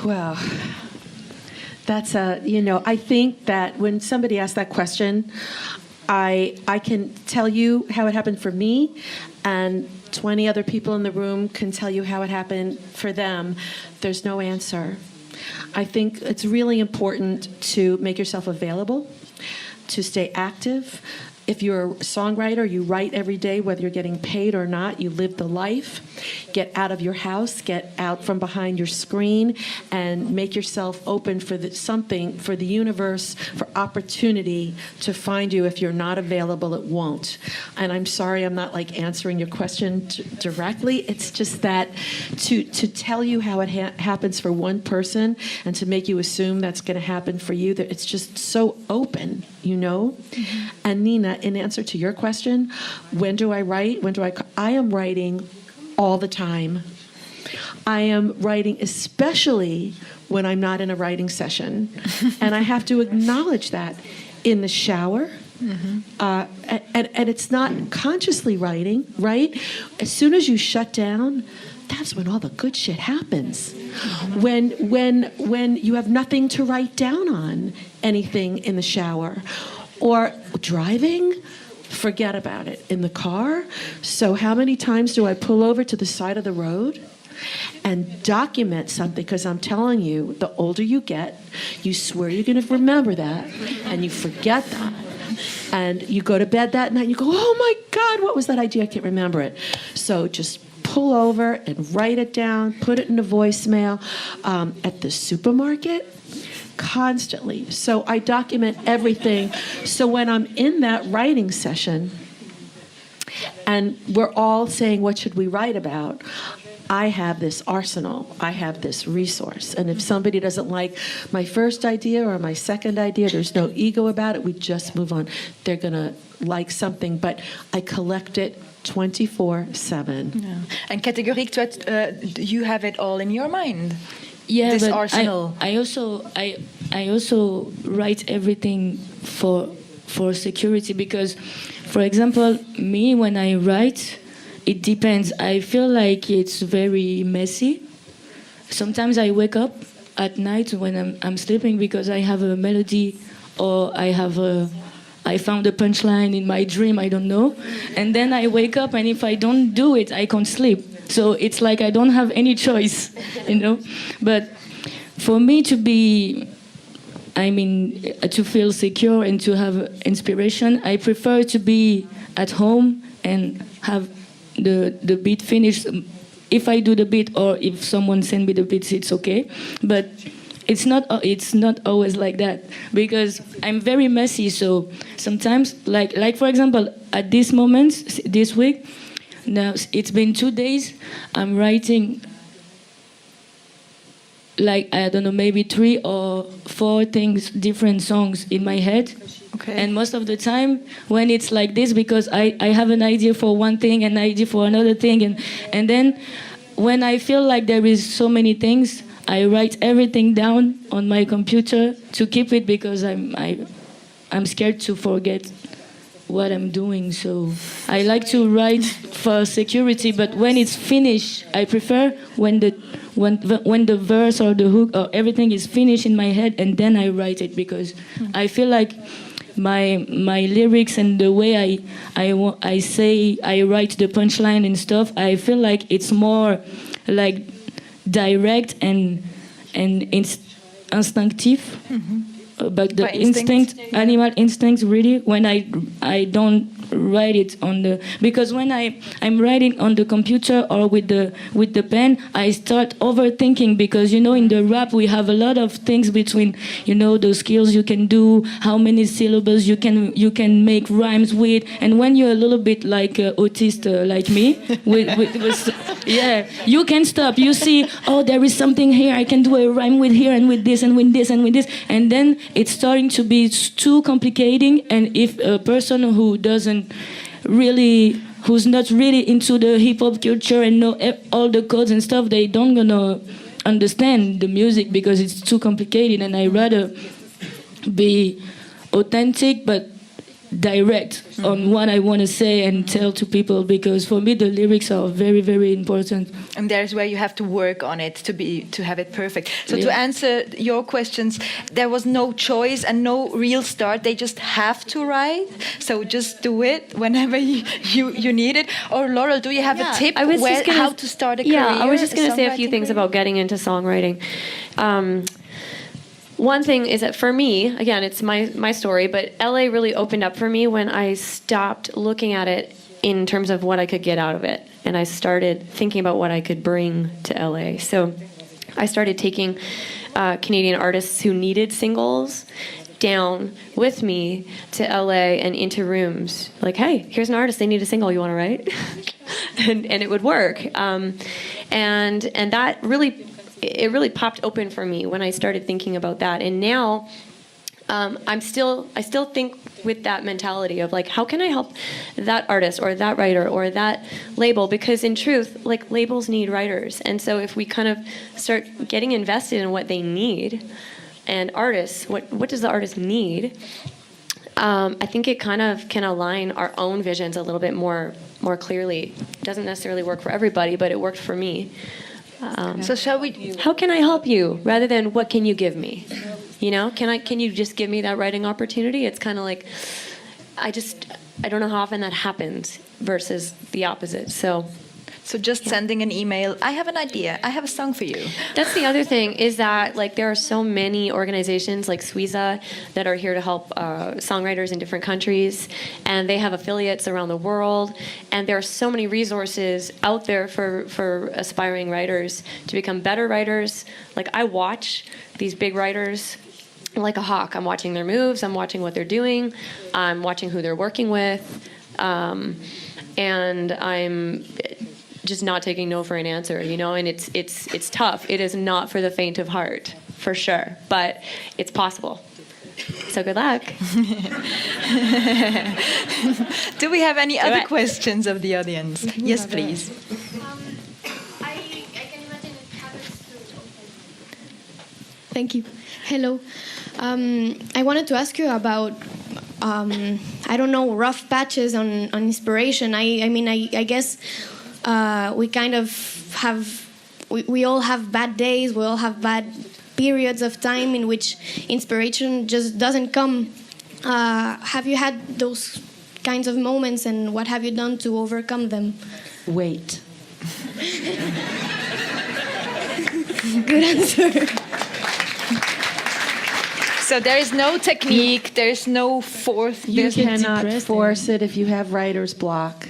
Well, that's I think that when somebody asks that question, I can tell you how it happened for me, and 20 other people in the room can tell you how it happened for them. There's no answer. I think it's really important to make yourself available, to stay active. If you're a songwriter, you write every day, whether you're getting paid or not. You live the life. Get out of your house, get out from behind your screen, and make yourself open for something, for the universe, for opportunity to find you. If you're not available, it won't. And I'm sorry, I'm not like answering your question directly. It's just that to tell you how it happens for one person and to make you assume that's going to happen for you, that it's just so open, Mm-hmm. And Nina, in answer to your question, when do I write? I am writing all the time. I am writing especially when I'm not in a writing session. And I have to acknowledge that in the shower. Mm-hmm. And it's not consciously writing, right? As soon as you shut down, that's when all the good shit happens. Mm-hmm. When you have nothing to write down on, anything in the shower or driving, forget about it. In the car, so how many times do I pull over to the side of the road and document something? Because I'm telling you, the older you get, you swear you're going to remember that, and you forget that. And you go to bed that night and you go, oh my God, what was that idea? I can't remember it. So just pull over and write it down, put it in a voicemail. At the supermarket, constantly. So I document everything. So when I'm in that writing session and we're all saying, what should we write about? I have this arsenal. I have this resource. And if somebody doesn't like my first idea or my second idea, there's no ego about it. We just move on. They're going to like something, but I collect it 24/7. Yeah. And Gorique, you have it all in your mind. Yeah, this but arsenal. I also write everything for security, because, for example, me, when I write, it depends. I feel like it's very messy. Sometimes I wake up at night when I'm sleeping because I have a melody, or I found a punchline in my dream, I don't know. And then I wake up, and if I don't do it, I can't sleep. So it's like I don't have any choice, But for me to be to feel secure and to have inspiration, I prefer to be at home and have the beat finished. If I do the beat or if someone send me the beats, it's okay. But it's not always like that, because I'm very messy. So sometimes, like for example, at this moment, this week, now it's been 2 days, I'm writing like, I don't know, maybe 3 or 4 different songs in my head. Okay. And most of the time when it's like this, because I have an idea for one thing, an idea for another thing, and then when I feel like there is so many things, I write everything down on my computer to keep it, because I'm scared to forget what I'm doing. So I like to write for security, but when it's finished, I prefer when the verse or the hook or everything is finished in my head, and then I write it, because I feel like my lyrics and the way I write the punchline and stuff, I feel like it's more like direct and instinctive. But the animal instincts, really, when I don't write it on the, because when I'm writing on the computer or with the pen, I start overthinking, because in the rap we have a lot of things between the skills you can do, how many syllables you can make rhymes with, and when you're a little bit like autist like me, yeah, you can stop. You see, oh, there is something here, I can do a rhyme with here and with this and with this and with this, and then it's starting to be too complicating. And if a person who's not really into the hip-hop culture and know all the codes and stuff, they don't gonna understand the music, because it's too complicated. And I rather be authentic but direct on what I want to say and tell to people, because for me the lyrics are very, very important. And there's where you have to work on it to have it perfect. So to answer your questions, there was no choice and no real start. They just have to write. So just do it whenever you need it. Or Laurell, do you have a tip how to start a career? Yeah, I was just going to say a few things about getting into songwriting. One thing is that for me, again, it's my story, but LA really opened up for me when I stopped looking at it in terms of what I could get out of it, and I started thinking about what I could bring to LA. So I started taking Canadian artists who needed singles down with me to LA and into rooms. Like, hey, here's an artist, they need a single, you want to write? and it would work. And that really... It really popped open for me when I started thinking about that. And now I still think with that mentality of like, how can I help that artist or that writer or that label? Because in truth, like, labels need writers. And so if we kind of start getting invested in what they need, and artists, what does the artist need? I think it kind of can align our own visions a little bit more clearly. It doesn't necessarily work for everybody, but it worked for me. So shall we? How can I help you, rather than what can you give me? Can you just give me that writing opportunity? It's kind of like, I don't know how often that happens versus the opposite. So just sending an email, I have an idea, I have a song for you. That's the other thing, is that like there are so many organizations like SWIZA that are here to help songwriters in different countries, and they have affiliates around the world, and there are so many resources out there for aspiring writers to become better writers. Like, I watch these big writers like a hawk. I'm watching their moves, I'm watching what they're doing, I'm watching who they're working with, and I'm just not taking no for an answer, and it's tough. It is not for the faint of heart, for sure, but it's possible. So good luck. Do we have any other questions of the audience? Yes, please. I can imagine it happens to... Thank you. Hello. I wanted to ask you about I don't know, rough patches on inspiration. I guess we kind of have, we all have bad days, we all have bad periods of time in which inspiration just doesn't come. Have you had those kinds of moments, and what have you done to overcome them? Wait. Good answer. So there is no technique, there's no fourth. You there's cannot depressing. force it if you have writer's block.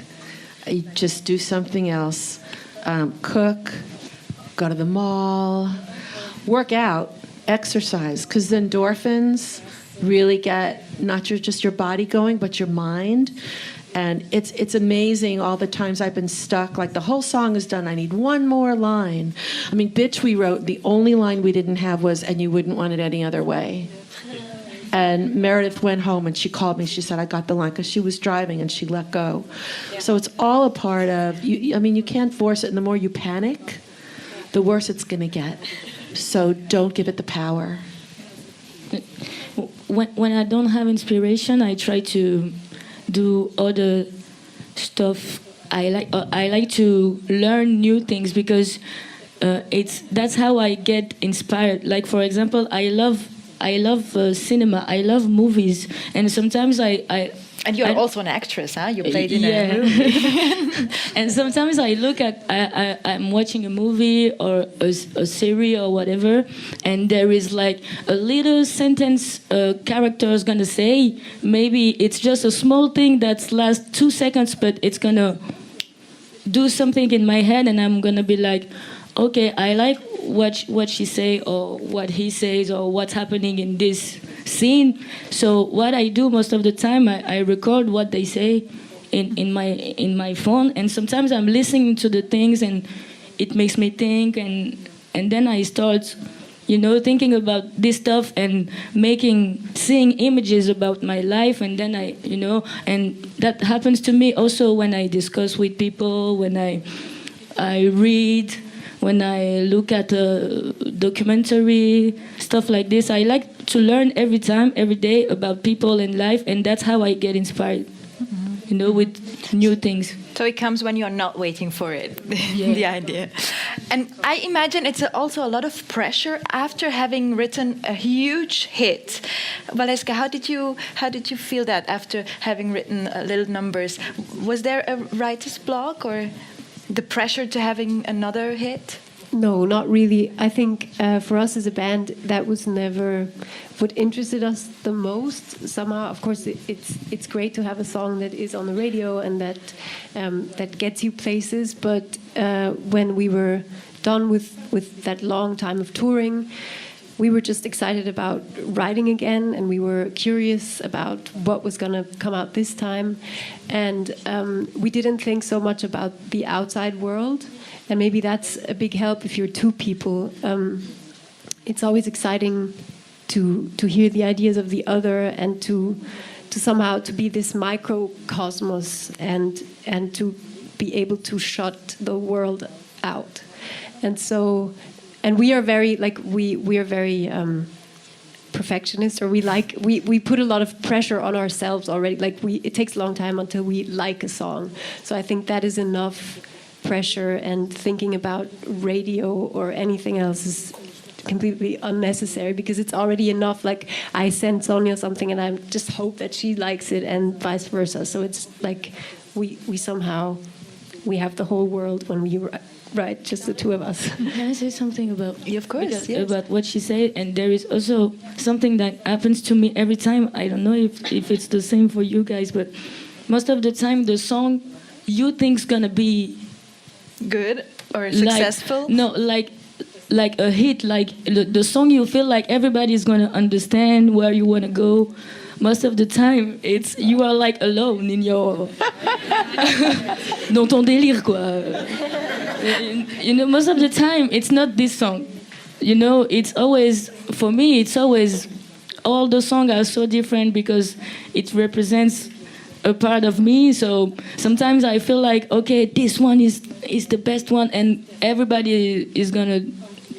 You just do something else. Cook, go to the mall, work out, exercise, because the endorphins really get not just your body going, but your mind. And it's amazing all the times I've been stuck. Like, the whole song is done. I need one more line. I mean, Bitch we wrote, the only line we didn't have was, and you wouldn't want it any other way. And Meredith went home and she called me. She said, I got the line, because she was driving and she let go. Yeah. So it's all a part of, you can't force it. And the more you panic, the worse it's going to get. So don't give it the power. When I don't have inspiration, I try to do other stuff. I like to learn new things, because that's how I get inspired. Like, for example, I love cinema. I love movies, and sometimes And you're also an actress, huh? You played in a movie. And sometimes I look at, I'm watching a movie or a series or whatever, and there is like a little sentence a character is gonna say. Maybe it's just a small thing that lasts 2 seconds, but it's gonna do something in my head, and I'm gonna be like, okay, I like what she say or what he says or what's happening in this scene. So what I do most of the time, I record what they say in my phone, and sometimes I'm listening to the things and it makes me think, and then I start thinking about this stuff and seeing images about my life, and then and that happens to me also when I discuss with people, when I read, when I look at a documentary, stuff like this. I like to learn every day about people and life, and that's how I get inspired, with new things. So it comes when you're not waiting for it, the idea. And I imagine it's also a lot of pressure after having written a huge hit. Valeska, how did you feel that after having written Little Numbers? Was there a writer's block or the pressure to having another hit? No, not really. I think for us as a band, that was never what interested us the most. Somehow, of course, it's great to have a song that is on the radio and that gets you places. But when we were done with that long time of touring, we were just excited about writing again, and we were curious about what was going to come out this time. And we didn't think so much about the outside world. And maybe that's a big help if you're two people. It's always exciting to hear the ideas of the other and to somehow to be this microcosmos and to be able to shut the world out. And we are very we are very perfectionist, or we put a lot of pressure on ourselves already. It takes a long time until we like a song. So I think that is enough pressure, and thinking about radio or anything else is completely unnecessary, because it's already enough. Like, I send Sonia something and I just hope that she likes it, and vice versa. So it's like we somehow have the whole world when we write, just the two of us. Can I say something about of course, yes. about what she said? And there is also something that happens to me every time. I don't know if it's the same for you guys, but most of the time the song you think's gonna be good or successful. Like a hit, like the song you feel like everybody's gonna understand where you wanna go. Most of the time, you are like alone in your dans ton délire, quoi. Most of the time it's not this song. It's always, for me, it's always, all the songs are so different because it represents a part of me. So sometimes I feel like, okay, this one is the best one, and everybody is gonna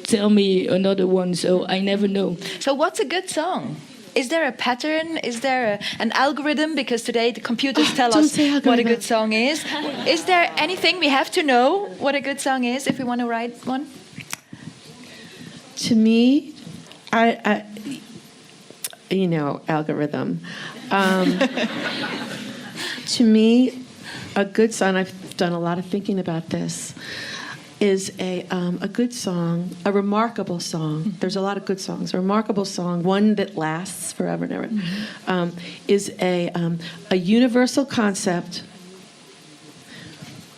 tell me another one, so I never know. So what's a good song? Is there a pattern? Is there an algorithm? Because today the computers tell us what a good song is. Is there anything we have to know what a good song is if we want to write one? To me, I algorithm. To me, a good song, I've done a lot of thinking about this. is a good song, a remarkable song. There's a lot of good songs. A remarkable song, one that lasts forever and ever, is a universal concept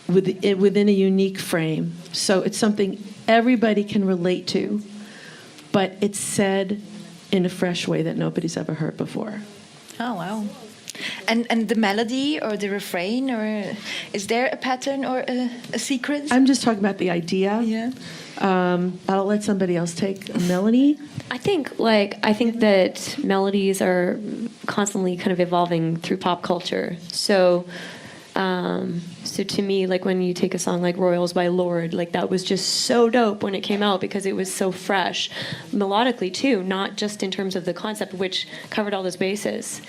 within a unique frame. So it's something everybody can relate to, but it's said in a fresh way that nobody's ever heard before. Oh, wow. And the melody or the refrain, or is there a pattern or a sequence? I'm just talking about the idea. Yeah. I'll let somebody else take a melody. I think that melodies are constantly kind of evolving through pop culture. So to me, like when you take a song like Royals by Lorde, like that was just so dope when it came out because it was so fresh, melodically too, not just in terms of the concept, which covered all those bases.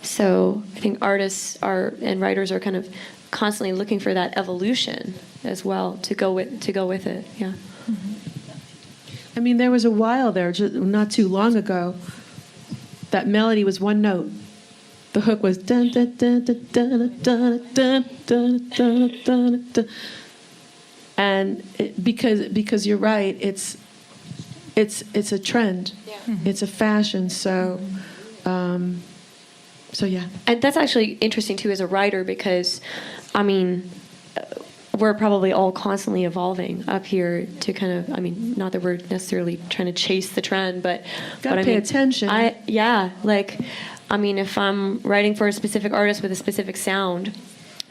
So I think artists and writers are kind of constantly looking for that evolution as well to go with it. Yeah. I mean, there was a while there, not too long ago, that melody was one note. The hook was dun dun dun dun dun dun dun dun dun dun dun, and because you're right, it's a trend, it's a fashion. So yeah. And that's actually interesting too as a writer because, I mean, we're probably all constantly evolving up here to kind of, I mean, not that we're necessarily trying to chase the trend, but gotta pay attention. I mean, if I'm writing for a specific artist with a specific sound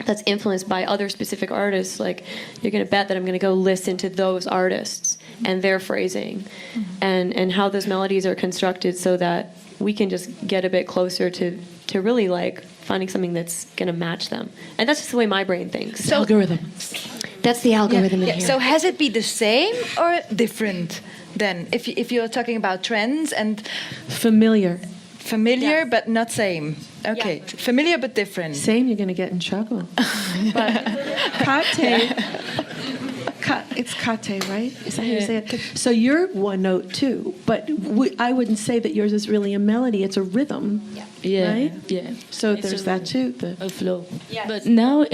that's influenced by other specific artists, like you're going to bet that I'm going to go listen to those artists and their phrasing and how those melodies are constructed so that we can just get a bit closer to really like finding something that's going to match them. And that's just the way my brain thinks. So, algorithm. That's the algorithm in here. So has it been the same or different then? If you're talking about trends and... Familiar, but not same. Okay, yeah. Familiar but different. Same, you're going to get in trouble. But it's kate, right? Is that how you say it? So you're one note too, but I wouldn't say that yours is really a melody. It's a rhythm, right? Yeah. So there's that too. A flow. Yes. But now,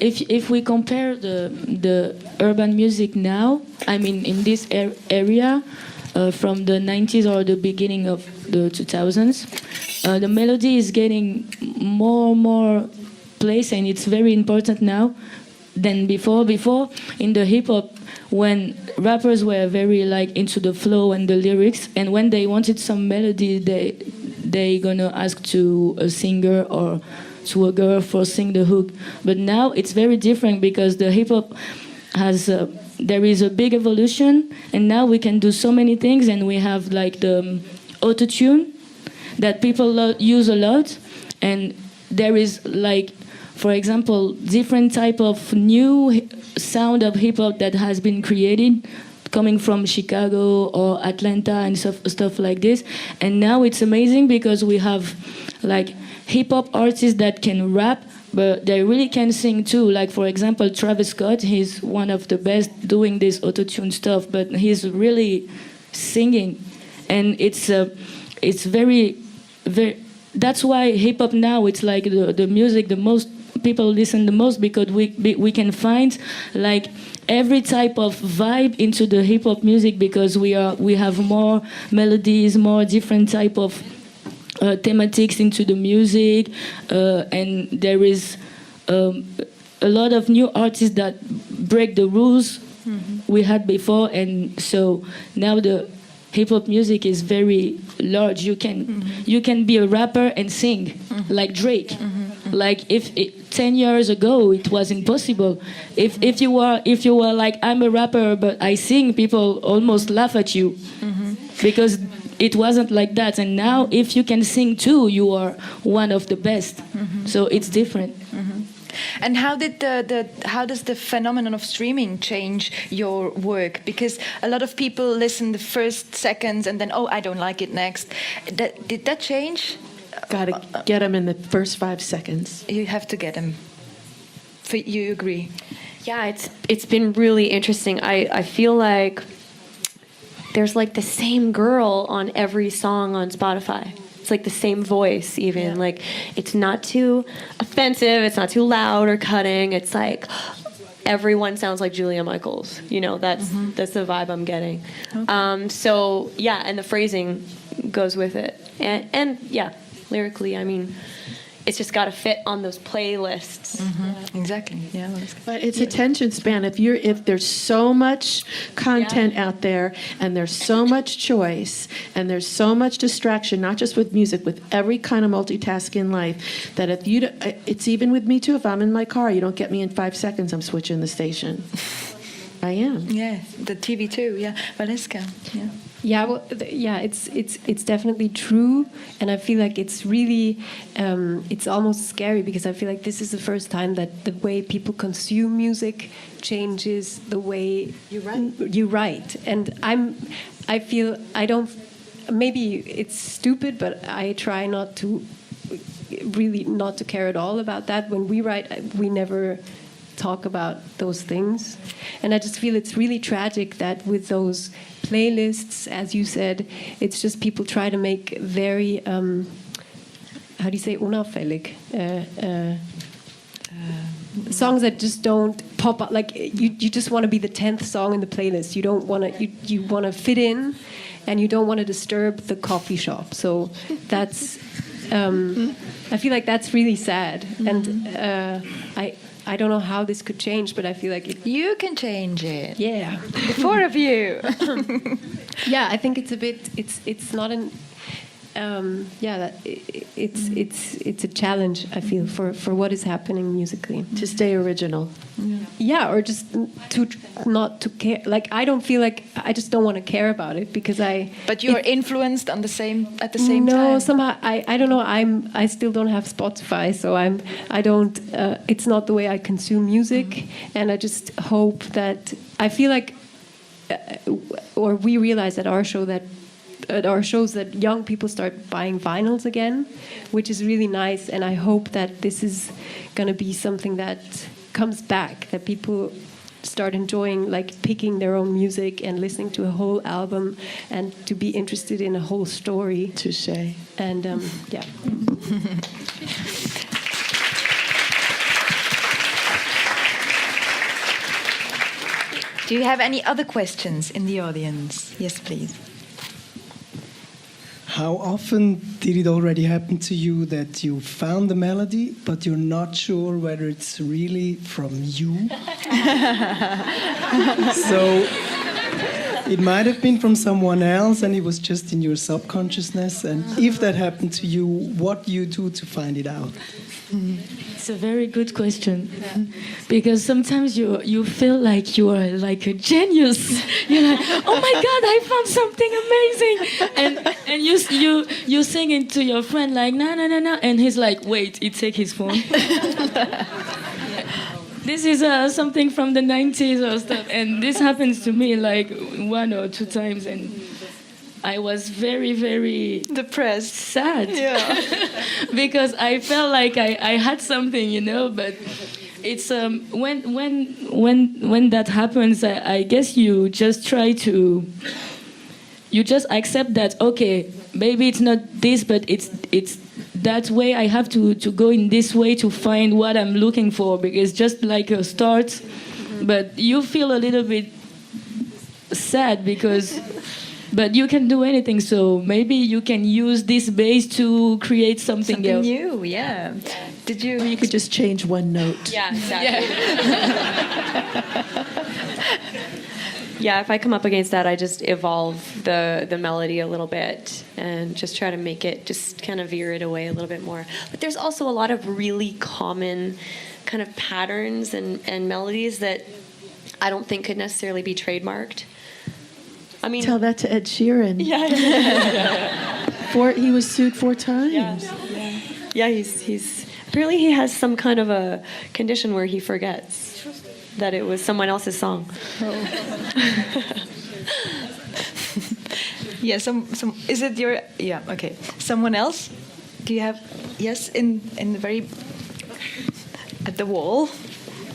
if we compare the urban music now, I mean, in this area, from the 90s or the beginning of the 2000s, the melody is getting more place, and it's very important now than before. Before, in the hip hop, when rappers were very like into the flow and the lyrics, and when they wanted some melody, they gonna ask to a singer or to a girl for sing the hook. But now it's very different because the hip hop has there is a big evolution, and now we can do so many things, and we have like the auto-tune that people use a lot, and there is like, for example, different type of new sound of hip-hop that has been created coming from Chicago or Atlanta and stuff like this. And now it's amazing because we have like hip-hop artists that can rap, but they really can sing too. Like, for example, Travis Scott, he's one of the best doing this auto-tune stuff, but he's really singing. And it's very, very... That's why hip-hop now, it's like the music the most people listen the most, because we can find like every type of vibe into the hip-hop music, because we have more melodies, more different type of thematics into the music, and there is a lot of new artists that break the rules we had before, and so now the hip-hop music is very large. You can be a rapper and sing like Drake. Like 10 years ago, it was impossible. If you were like, I'm a rapper but I sing, people almost laugh at you because it wasn't like that. And now, if you can sing too, you are one of the best. So it's different. And how does the phenomenon of streaming change your work? Because a lot of people listen the first seconds and then, oh, I don't like it next. Did that change? Gotta get them in the first 5 seconds. You have to get them. You agree? Yeah, it's been really interesting. I feel like there's like the same girl on every song on Spotify. It's like the same voice even. Yeah. Like, it's not too offensive, it's not too loud or cutting. It's like, everyone sounds like Julia Michaels. You know, that's the vibe I'm getting. Okay. So yeah, and the phrasing goes with it, and yeah, lyrically, I mean, it's just got to fit on those playlists. Exactly. Yeah. But it's attention span. If there's so much content out there, and there's so much choice, and there's so much distraction, not just with music, with every kind of multitask in life, that if you, it's even with me too. If I'm in my car, you don't get me in 5 seconds, I'm switching the station. I am. Yeah. The TV too. Yeah. Valeska. Yeah. Yeah, well, it's definitely true, and I feel like it's really, it's almost scary because I feel like this is the first time that the way people consume music changes the way you write, and I feel I don't. Maybe it's stupid, but I try not to care at all about that. When we write, we never talk about those things, and I just feel it's really tragic that with those playlists, as you said, it's just people try to make very how do you say unauffällig songs that just don't pop up. Like you just want to be the 10th song in the playlist. You don't want to you want to fit in, and you don't want to disturb the coffee shop. So that's I feel like that's really sad, and I don't know how this could change, but I feel like you can change it. Yeah, the 4 of you. Yeah, I think it's a bit. It's not an. It's a challenge. I feel for what is happening musically. To stay original. Yeah, or just not to care. Like I don't feel like I just don't want to care about it because I. But you're influenced at the same time. No, somehow I don't know. I still don't have Spotify, so I don't. It's not the way I consume music, and I just hope that I feel like, or we realize at our show that. At our shows that young people start buying vinyls again, which is really nice, and I hope that this is going to be something that comes back, that people start enjoying, like picking their own music and listening to a whole album and to be interested in a whole story. Touché. And yeah. Do you have any other questions in the audience? Yes, please. How often did it already happen to you that you found the melody, but you're not sure whether it's really from you? So it might have been from someone else and it was just in your subconsciousness. And if that happened to you, what do you do to find it out? It's a very good question, because sometimes you feel like you are like a genius. You're like, oh my God, I found something amazing, and you sing it to your friend like na na na na, and he's like, wait, he take his phone. This is something from the 90s or stuff, and this happens to me like 1 or 2 times, and I was very, very depressed, sad, yeah, because I felt like I had something, you know. But it's when that happens, I guess you just try to, you just accept that, okay, maybe it's not this, but it's that way. I have to go in this way to find what I'm looking for, because just like a start, but you feel a little bit sad because. But you can do anything, so maybe you can use this bass to create something else. New, yeah. Did you? You could just change one note. Yeah, exactly. Yeah, if I come up against that, I just evolve the melody a little bit and just try to make it, just kind of veer it away a little bit more. But there's also a lot of really common kind of patterns and melodies that I don't think could necessarily be trademarked. I mean, tell that to Ed Sheeran. Yeah. He was sued 4 times. Yeah, he's apparently he has some kind of a condition where he forgets that it was someone else's song. Oh. Yeah, some is it your okay. Someone else? Do you have yes in the very at the wall,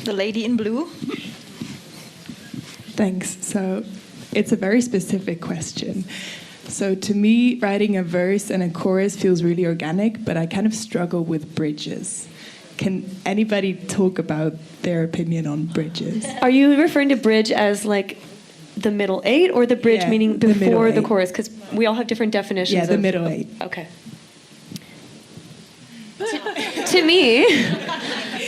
the lady in blue? Thanks. So it's a very specific question. So to me, writing a verse and a chorus feels really organic, but I kind of struggle with bridges. can anybody talk about their opinion on bridges? Are you referring to bridge as like the middle eight, or the bridge meaning before the chorus? Because we all have different definitions. Yeah, the middle eight. Okay. To me,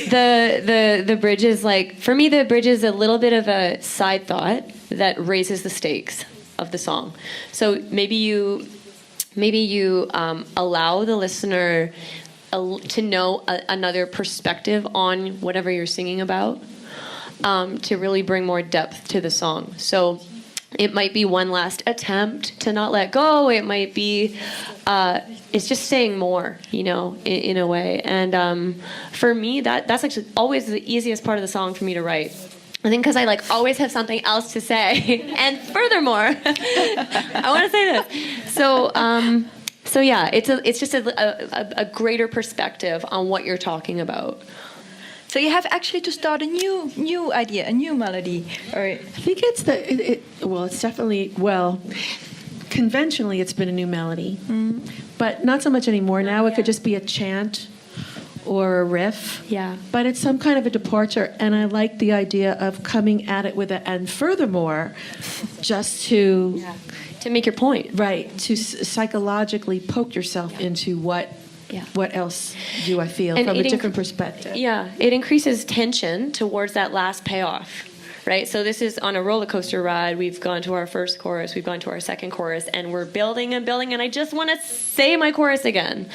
the bridge is like, for me, the bridge is a little bit of a side thought that raises the stakes of the song. So maybe you allow the listener to know another perspective on whatever you're singing about, to really bring more depth to the song. So it might be one last attempt to not let go. It might be, it's just saying more, in a way. And for me, that's actually always the easiest part of the song for me to write. I think because I always have something else to say. And furthermore, I want to say this. So yeah, it's just a greater perspective on what you're talking about. So you have actually to start a new idea, a new melody. Or I think it's it's definitely, conventionally it's been a new melody, but not so much anymore. Now it could just be a chant or a riff. Yeah. But it's some kind of a departure, and I like the idea of coming at it with it, and furthermore, just to make your point. Right, to psychologically poke yourself into what else do I feel from a different perspective. Yeah, it increases tension towards that last payoff, right? So this is on a roller coaster ride. We've gone to our first chorus, we've gone to our second chorus, and we're building and building, and I just want to say my chorus again.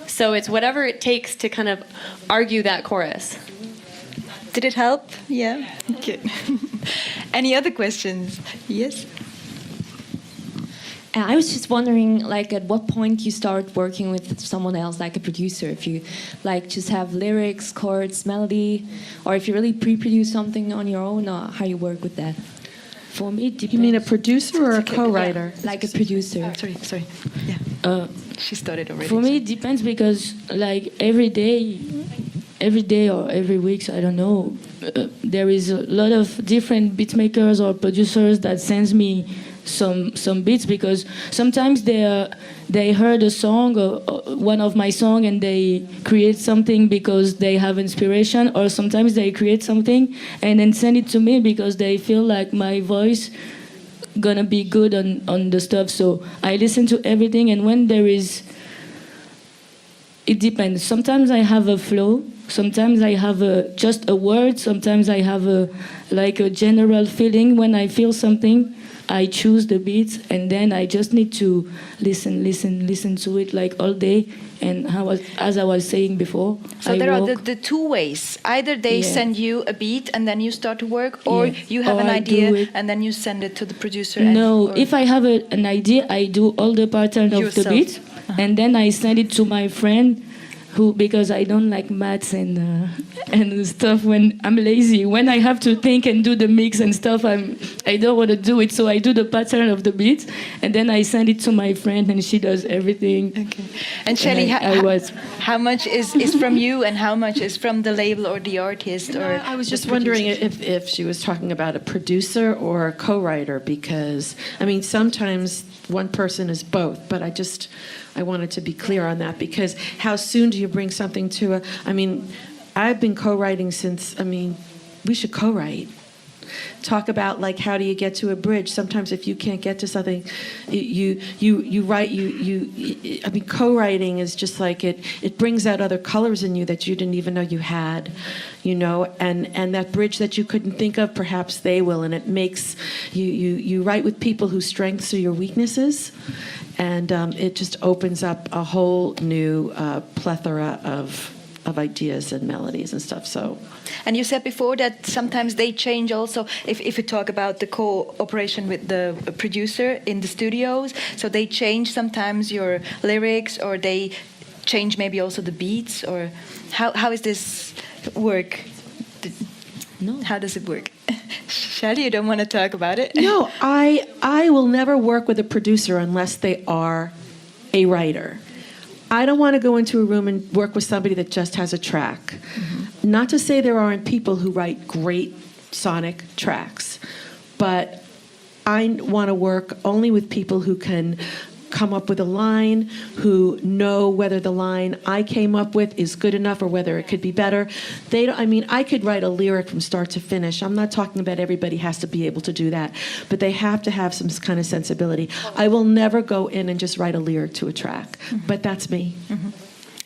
So it's whatever it takes to kind of argue that chorus. Did it help? Yeah. Okay. Any other questions? Yes. I was just wondering, at what point you start working with someone else, like a producer, if you just have lyrics, chords, melody, or if you really pre-produce something on your own, or how you work with that. For me, it depends. You mean a producer or a co-writer? Yeah, like a producer. Sorry. Yeah. She started already. For me, it depends because every day or every week, so I don't know, there is a lot of different beat makers or producers that sends me some beats, because sometimes they heard a song or one of my song and they create something because they have inspiration, or sometimes they create something and then send it to me because they feel like my voice gonna be good on the stuff. So I listen to everything, and when it depends. Sometimes I have a flow, sometimes I have just a word, sometimes I have a general feeling. When I feel something, I choose the beats, and then I just need to listen to it all day. And as I was saying before, so there are the two ways. Either they send you a beat and then you start to work, or you have an idea and then you send it to the producer. No, if I have an idea, I do all the pattern of the beat, and then I send it to my friend, because I don't like maths and stuff when I'm lazy. When I have to think and do the mix and stuff, I don't want to do it. So I do the pattern of the beats, and then I send it to my friend, and she does everything. Okay. And Shelly, how much is from you, and how much is from the label or the artist? Or I was just wondering if she was talking about a producer or a co-writer, because sometimes one person is both, but I wanted to be clear on that, because how soon do you bring something to I've been co-writing since, we should co-write. Talk about how do you get to a bridge. Sometimes if you can't get to something, you write, co-writing is just it brings out other colors in you that you didn't even know you had, and that bridge that you couldn't think of, perhaps they will, and it makes you write with people whose strengths are your weaknesses, and it just opens up a whole new plethora of ideas and melodies and stuff. And you said before that sometimes they change also, if you talk about the cooperation with the producer in the studios, so they change sometimes your lyrics, or they change maybe also the beats, or how is this work? No. How does it work? Shelly, you don't want to talk about it? No, I will never work with a producer unless they are a writer. I don't want to go into a room and work with somebody that just has a track. Mm-hmm. Not to say there aren't people who write great sonic tracks, but I want to work only with people who can come up with a line, who know whether the line I came up with is good enough or whether it could be better. They don't, I mean, I could write a lyric from start to finish. I'm not talking about everybody has to be able to do that, but they have to have some kind of sensibility. I will never go in and just write a lyric to a track, but that's me.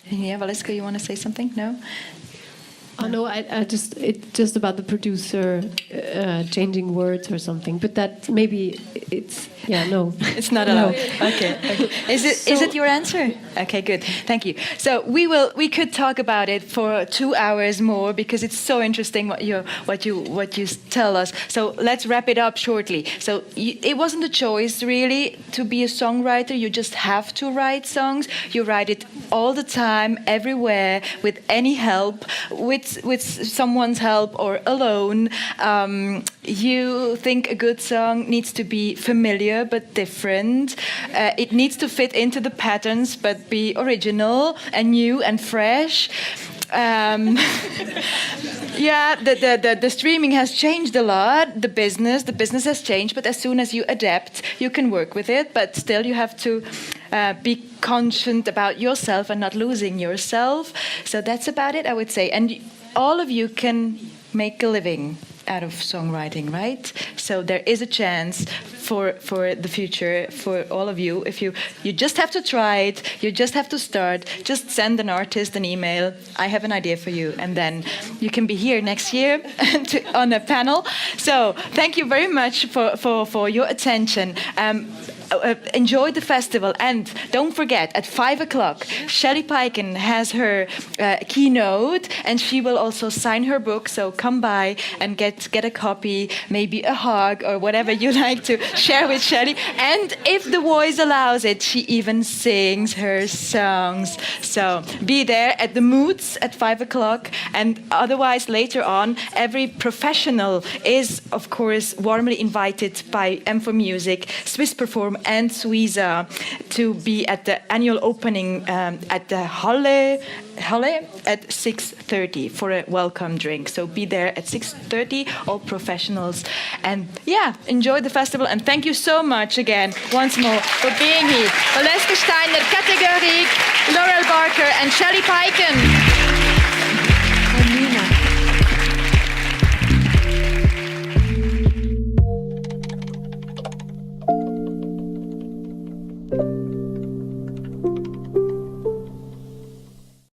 Yeah, Valeska, you want to say something? No? Oh no, it's just about the producer changing words or something. But that maybe it's no. It's not allowed. Okay. Is it your answer? Okay, good. Thank you. So we could talk about it for 2 hours more because it's so interesting what you tell us. So let's wrap it up shortly. So it wasn't a choice really to be a songwriter. You just have to write songs. You write it all the time, everywhere, with any help, with someone's help or alone. You think a good song needs to be familiar but different. It needs to fit into the patterns but be original and new and fresh. Yeah, the streaming has changed a lot. The business has changed, but as soon as you adapt, you can work with it. But still, you have to be conscious about yourself and not losing yourself. So that's about it, I would say. And all of you can make a living out of songwriting, right? So there is a chance for the future for all of you. If you just have to try it, you just have to start. Just send an artist an email. I have an idea for you, and then you can be here next year on a panel. So thank you very much for your attention. Enjoy the festival, and don't forget at 5 o'clock Shelly Peiken has her keynote, and she will also sign her book, so come by and get a copy, maybe a hug or whatever you like to share with Shelly. And if the voice allows it, she even sings her songs. So be there at the Moods at 5 o'clock, and otherwise later on every professional is of course warmly invited by M4 Music, Swiss Perform and Suiza to be at the annual opening at the Halle at 6:30 for a welcome drink. So be there at 6:30, all professionals. And yeah, enjoy the festival. And thank you so much again, once more, for being here. Valeska Steiner, Gorique, Laurell Barker and Shelly Peiken.